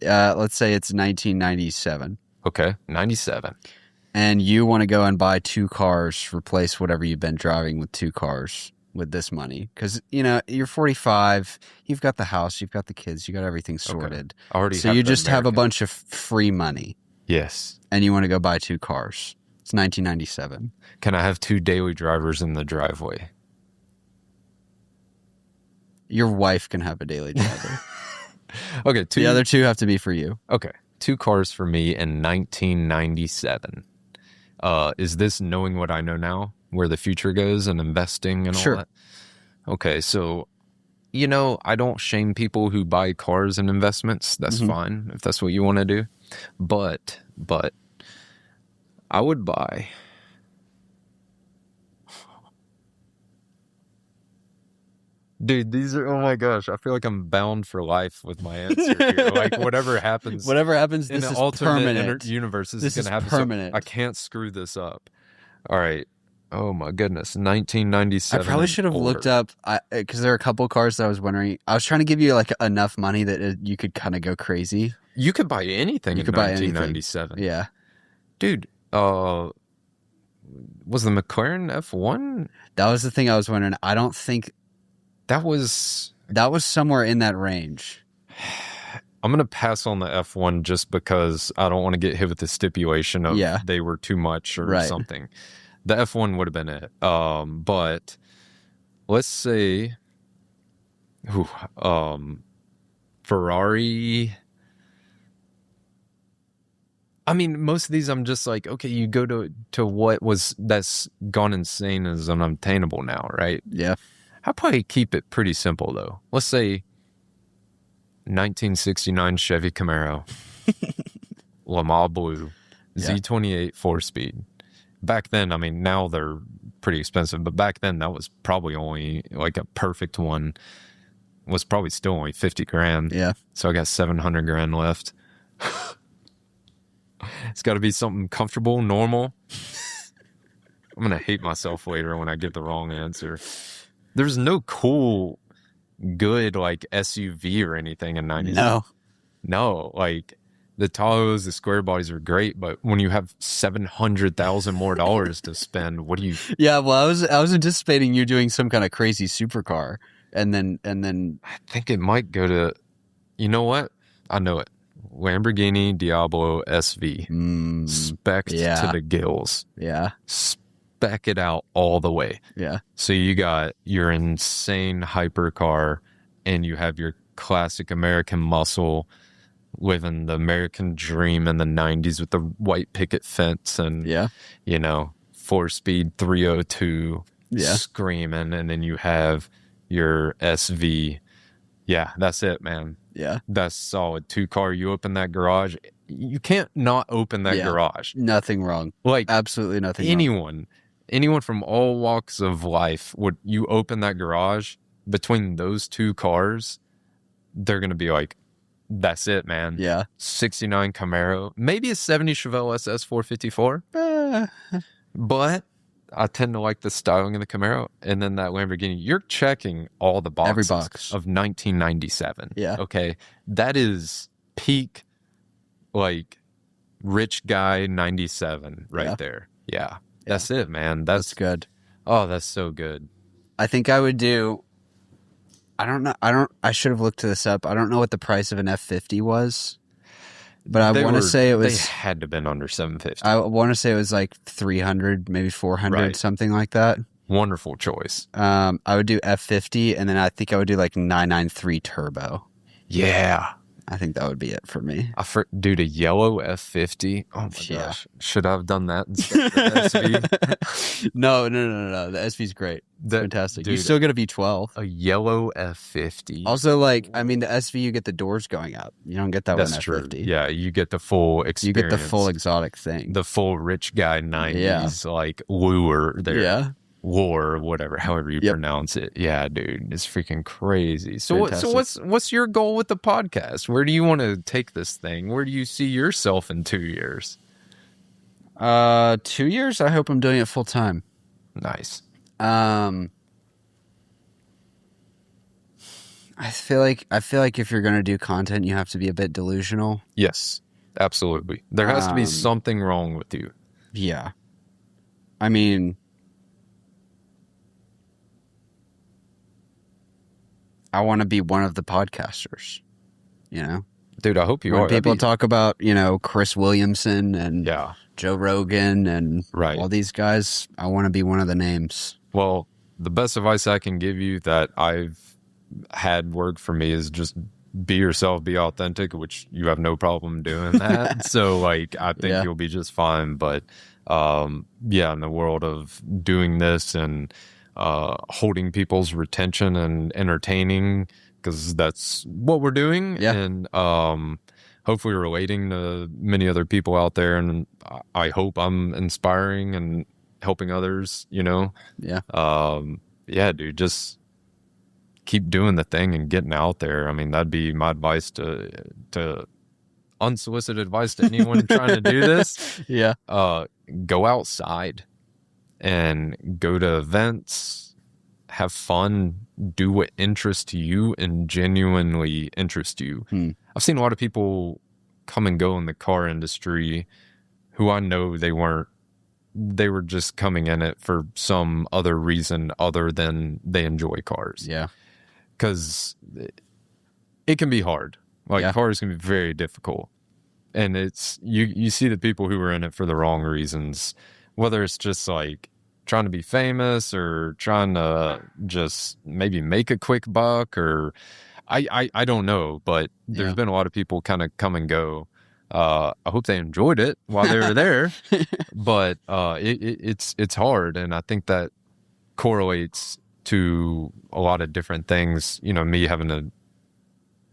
Let's say it's 1997. Okay. 97. And you want to go and buy 2 cars, replace whatever you've been driving with 2 cars. With this money, because you're 45, you've got the house, you've got the kids, you got everything sorted. Already, so you just have a bunch of free money. Yes, and you want to go buy 2 cars. It's 1997. Can I have 2 daily drivers in the driveway? Your wife can have a daily driver. Okay, the other 2 have to be for you. Okay, 2 cars for me in 1997. Is this knowing what I know now? where the future goes and investing and all Sure. that. Okay, so I don't shame people who buy cars and investments. That's Mhm. fine if that's what you want to do. But I would buy. Dude, these are, oh my gosh, I feel like I'm bound for life with my answer here. Like, whatever happens Whatever happens, in this the is alternate permanent. universe is This going is to happen. So permanent. I can't screw this up. All right. Oh my goodness. I 1997 probably and should have looked older. up because there are a couple cars that I was wondering. I was trying to give you like enough money that you could kind of go crazy. You could buy anything You in could buy anything. 1997. Yeah, Dude, was the McLaren F1? that was the thing I was wondering. I don't think That was somewhere in that range. I'm going to pass on the F1 just because I don't want to get hit with the stipulation of Yeah. they were too much or Right. something. The F1 would have been it. But let's say Ferrari. I mean, most of these I'm just like, okay, you go to what was that's gone insane as unobtainable now, right? Yeah. I'll probably keep it pretty simple though. Let's say 1969 Chevy Camaro, Le Mans Blue, Yeah. Z28 4-speed. Back then, I mean, now they're pretty expensive, but back then that was probably only like a perfect one was probably still only 50 grand. Yeah. So I got 700 grand left. It's got to be something comfortable, normal. I'm going to hate myself later when I get the wrong answer. There's no cool, good, like, SUV or anything in 90s. No, like, the Tahoes, the square bodies are great, but when you have $700,000 more to spend, what do you... Yeah, well, I was anticipating you doing some kind of crazy supercar, and then I think it might go to... You know what? I know it. Lamborghini Diablo SV. Specced yeah. to the gills. Yeah. Spec it out all the way. Yeah. So you got your insane hypercar, and you have your classic American muscle, living the American dream in the 90s with the white picket fence and, Yeah. 4-speed 302 Yeah. screaming. And then you have your SV. Yeah, that's it, man. Yeah. That's solid. 2-car, you open that garage. You can't not open that Yeah. garage. Nothing wrong. Like, Absolutely nothing wrong. anyone from all walks of life, would you open that garage between those 2 cars, they're going to be like, that's it, man. Yeah. 69 Camaro, maybe a 70 Chevelle SS 454, but I tend to like the styling of the Camaro. And then that Lamborghini, you're checking all the boxes Every box. of 1997. Yeah. Okay. That is peak, like, rich guy 97 right Yeah. there. Yeah. That's it, man. That's good. Oh, that's so good. I think I would do. I don't know. I should have looked this up. I don't know what the price of an F50 was, but I want to say it was. They had to have been under 750. I want to say it was like 300, maybe 400, Right. something like that. Wonderful choice. I would do F50, and then I think I would do like 993 turbo. Yeah. I think that would be it for me. Dude, a yellow F50. Oh my Yeah. gosh. Should I have done that instead of the SV? No. The SV's great. It's fantastic. You dude, still get a V12. a yellow F50. Also, like, I mean, the SV, you get the doors going up. You don't get that That's with true. an F50. Yeah, you get the full experience. You get the full exotic thing. the full rich guy 90s, like lure there. Yeah. War, whatever, however you Yep. pronounce it. Yeah, dude, it's freaking crazy. So, Fantastic. what's your goal with the podcast? Where do you want to take this thing? Where do you see yourself in 2 years? 2 years. I hope I'm doing it full time. Nice. I feel like if you're gonna do content, you have to be a bit delusional. Yes, absolutely. There has to be Um, something wrong with you. Yeah. I mean, I want to be one of the podcasters. Dude, I hope you When are. That'd people be- talk about Chris Williamson and Yeah. Joe Rogan and Right. all these guys, I want to be one of the names. Well, the best advice I can give you that I've had work for me is just be yourself, be authentic, which you have no problem doing that. So, like, I think Yeah. you'll be just fine. But yeah, in the world of doing this and holding people's retention and entertaining, because that's what we're doing. Yeah. And hopefully relating to many other people out there. And I hope I'm inspiring and helping others, you know? Yeah. Yeah, dude, just keep doing the thing and getting out there. I mean, that'd be my advice to unsolicited advice to anyone trying to do this. Yeah. Go outside and go to events, have fun, do what interests you and genuinely interests you. I've seen a lot of people come and go in the car industry who I know they were just coming in it for some other reason other than they enjoy cars. Yeah. Because it can be hard. Like, Yeah. cars can be very difficult. And it's, you see the people who are in it for the wrong reasons, whether it's just like trying to be famous or trying to just maybe make a quick buck, or I don't know, but there's Yeah. been a lot of people kind of come and go. I hope they enjoyed it while they were there, but it's hard, and I think that correlates to a lot of different things. You know, me having a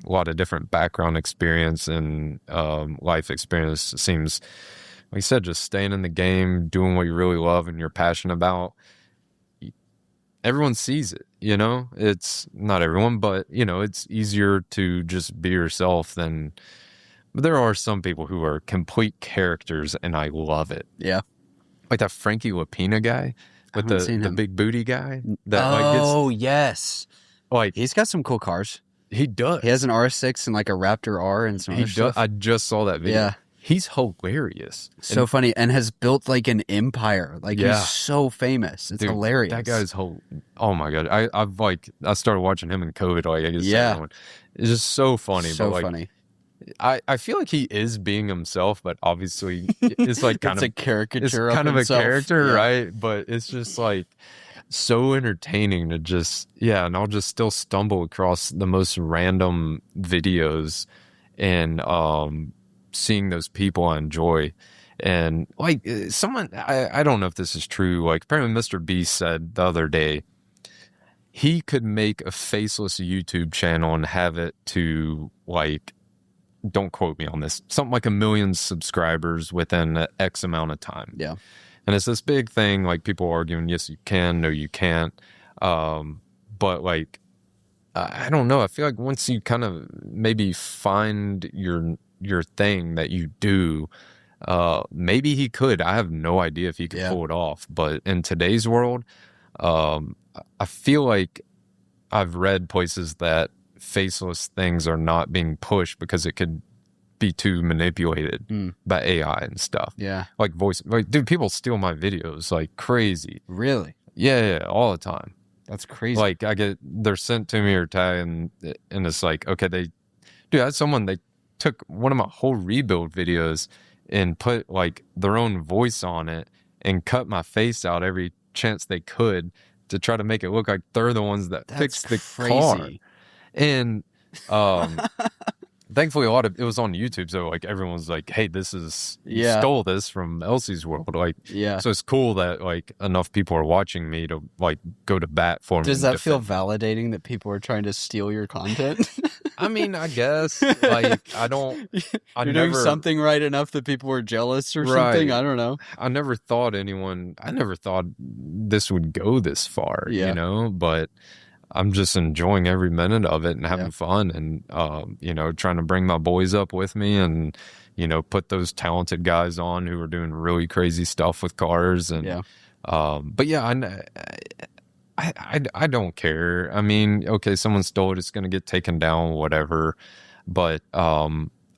lot of different background experience and life experience. It seems, like you said, just staying in the game, doing what you really love and you're passionate about. Everyone sees it, you know? It's not everyone, but, you know, it's easier to just be yourself than... But there are some people who are complete characters, and I love it. Yeah. Like that Frankie Lapina guy with the big booty guy. That yes. Like, He's got some cool cars. he does. He has an R6 and like a Raptor R and some other stuff. I just saw that video. Yeah. He's hilarious. So funny, and has built like an empire. Like, Yeah. he's so famous. It's Dude, hilarious. That guy's oh my god. I started watching him in COVID. Like, I just Yeah. It's just so funny. So but like, funny. I feel like he is being himself, but obviously it's like kind It's of a caricature. It's kind of himself. a character, Yeah. right? But it's just like so entertaining to just, yeah, and I'll just still stumble across the most random videos and seeing those people I enjoy. And like someone, I don't know if this is true, like apparently Mr. Beast said the other day he could make a faceless YouTube channel and have it to, like, don't quote me on this, something like 1 million subscribers within X amount of time. Yeah. And it's this big thing, like people arguing, yes, you can, no, you can't. But like, I don't know. I feel like once you kind of maybe find your thing that you do, maybe he could. I have no idea if he could pull it off. But in today's world, I feel like I've read places that faceless things are not being pushed because it could be too manipulated by AI and stuff. Yeah. Like voice, like, dude, people steal my videos like crazy. Really? Yeah, all the time. That's crazy. Like they're sent to me or tag, and it's like, okay, I had someone, they took one of my whole rebuild videos and put like their own voice on it and cut my face out every chance they could to try to make it look like they're the ones that fixed the car. And thankfully it was on YouTube, so like everyone was like, hey, you stole this from Elsea's world. Like, so it's cool that like enough people are watching me to like go to bat for me. Does that feel validating that people are trying to steal your content? I mean, I guess, like, You're doing something right enough that people were jealous or something. I don't know. I never thought this would go this far, you know, but I'm just enjoying every minute of it and having fun, and you know, trying to bring my boys up with me, and you know, put those talented guys on who are doing really crazy stuff with cars. And but yeah, I don't care. I mean, okay, someone stole it, it's gonna get taken down, whatever. But I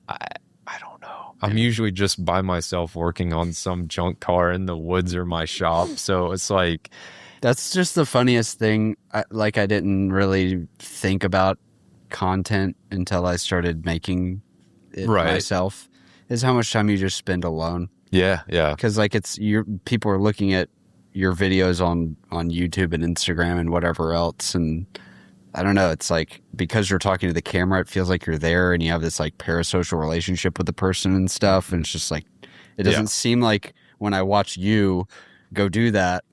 don't know. I'm usually just by myself working on some junk car in the woods or my shop, so it's like, that's just the funniest thing. I didn't really think about content until I started making it myself, is how much time you just spend alone. Yeah. Because like people are looking at your videos on YouTube and Instagram and whatever else, and I don't know, it's like, because you're talking to the camera, it feels like you're there and you have this like parasocial relationship with the person and stuff, and it's just like, it doesn't seem like when I watch you go do that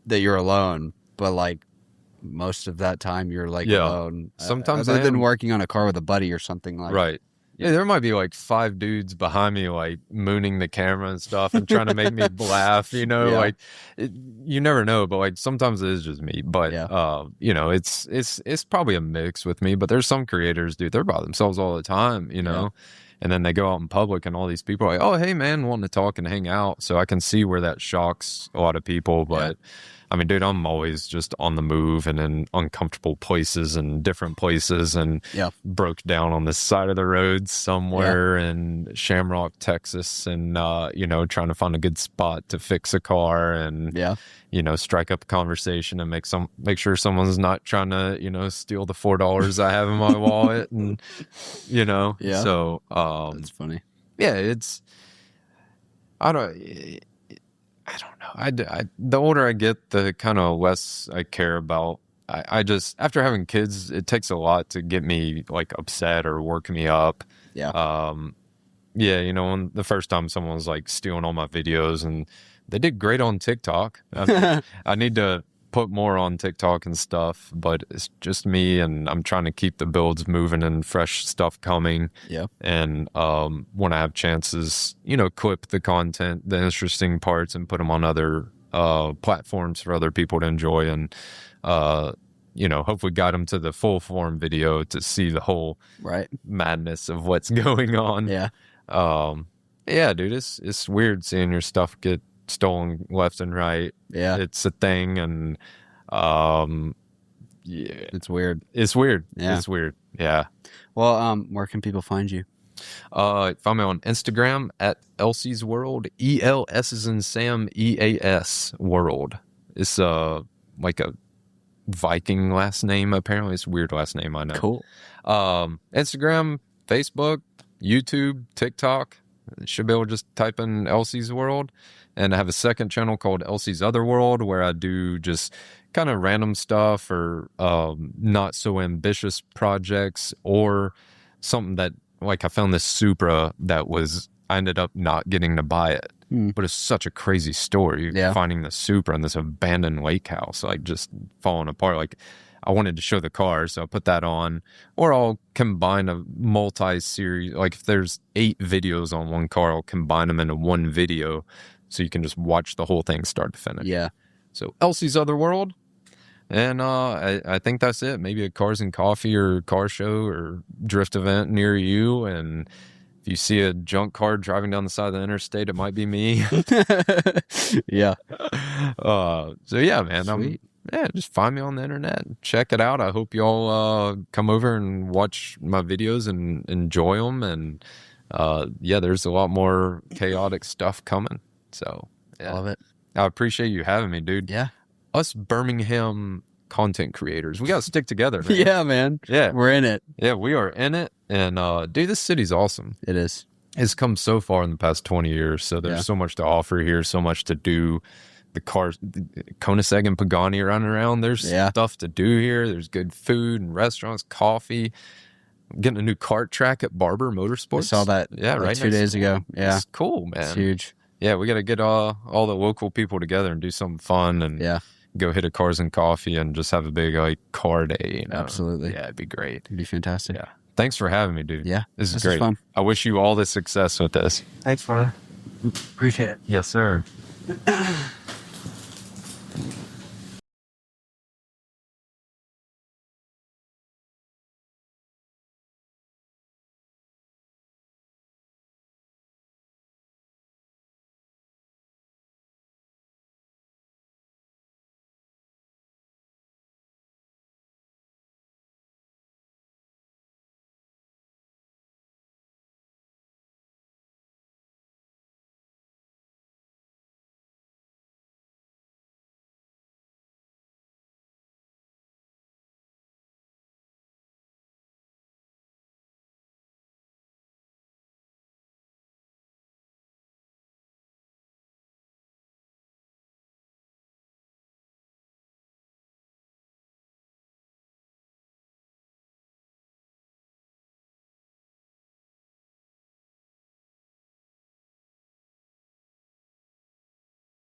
you're alone, but like most of that time you're like Yeah. alone. Sometimes Other I than am. working on a car with a buddy or something like. Right. Yeah, there might be like 5 dudes behind me, like mooning the camera and stuff and trying to make me laugh, Yeah. like you never know, but like sometimes it is just me. But, Yeah. it's probably a mix with me, but there's some creators, dude, they're by themselves all the time, and then they go out in public and all these people are like, oh, hey man, wanting to talk and hang out. So I can see where that shocks a lot of people. But I mean, dude, I'm always just on the move and in uncomfortable places and different places, and broke down on the side of the road somewhere in Shamrock, Texas, and trying to find a good spot to fix a car and strike up a conversation and make sure someone's not trying to steal the $4 I have in my wallet, and so that's funny. Yeah, I don't know. The older I get, the kind of less I care about. I just, after having kids, it takes a lot to get me like upset or work me up. Yeah. When the first time someone was like stealing all my videos, and they did great on TikTok. I need to put more on TikTok and stuff, but it's just me, and I'm trying to keep the builds moving and fresh stuff coming. Yeah. And when I have chances, clip the content, the interesting parts, and put them on other platforms for other people to enjoy, and hopefully guide them to the full form video to see the whole madness of what's going on. Yeah. Yeah, dude, it's weird seeing your stuff get stolen left and right. Yeah. It's a thing, and it's weird. It's weird. Yeah. It's weird. Yeah. Well, where can people find you? Find me on Instagram at Elsie's World. ELS is in Sam, EAS World. It's like a Viking last name, apparently. It's a weird last name, I know. Cool. Instagram, Facebook, YouTube, TikTok. Should be able to just type in Elsie's World. And I have a second channel called Elsie's Other World, where I do just kind of random stuff or not so ambitious projects, or something that, like, I found this Supra that I ended up not getting to buy it. But it's such a crazy story, finding the Supra in this abandoned lake house, like just falling apart. Like, I wanted to show the car, so I put that on. Or I'll combine a multi-series. Like, if there's 8 videos on one car, I'll combine them into one video, so you can just watch the whole thing start to finish. Yeah. So Elsie's Other World. And I think that's it. Maybe a Cars and Coffee or car show or drift event near you. And if you see a junk car driving down the side of the interstate, it might be me. Yeah. So yeah, man. Sweet. Just find me on the internet. Check it out. I hope y'all come over and watch my videos and enjoy them. And there's a lot more chaotic stuff coming. So yeah. Love it. I appreciate you having me, dude. Yeah. Us Birmingham content creators, we got to stick together, man. Yeah, man. Yeah. We're in it. Yeah, we are in it. And dude, this city's awesome. It is. It's come so far in the past 20 years. So there's so much to offer here, so much to do. The cars, Koenigsegg and Pagani are running around. There's stuff to do here. There's good food and restaurants, coffee. I'm getting a new kart track at Barber Motorsports. I saw that right 2 days ago. Yeah. It's cool, man. It's huge. Yeah, we got to get all the local people together and do something fun, and go hit a Cars and Coffee and just have a big car day. Absolutely. Yeah, it'd be great. It'd be fantastic. Yeah. Thanks for having me, dude. Yeah. This is great. Fun. I wish you all the success with this. Thanks, brother. Appreciate it. Yes, sir.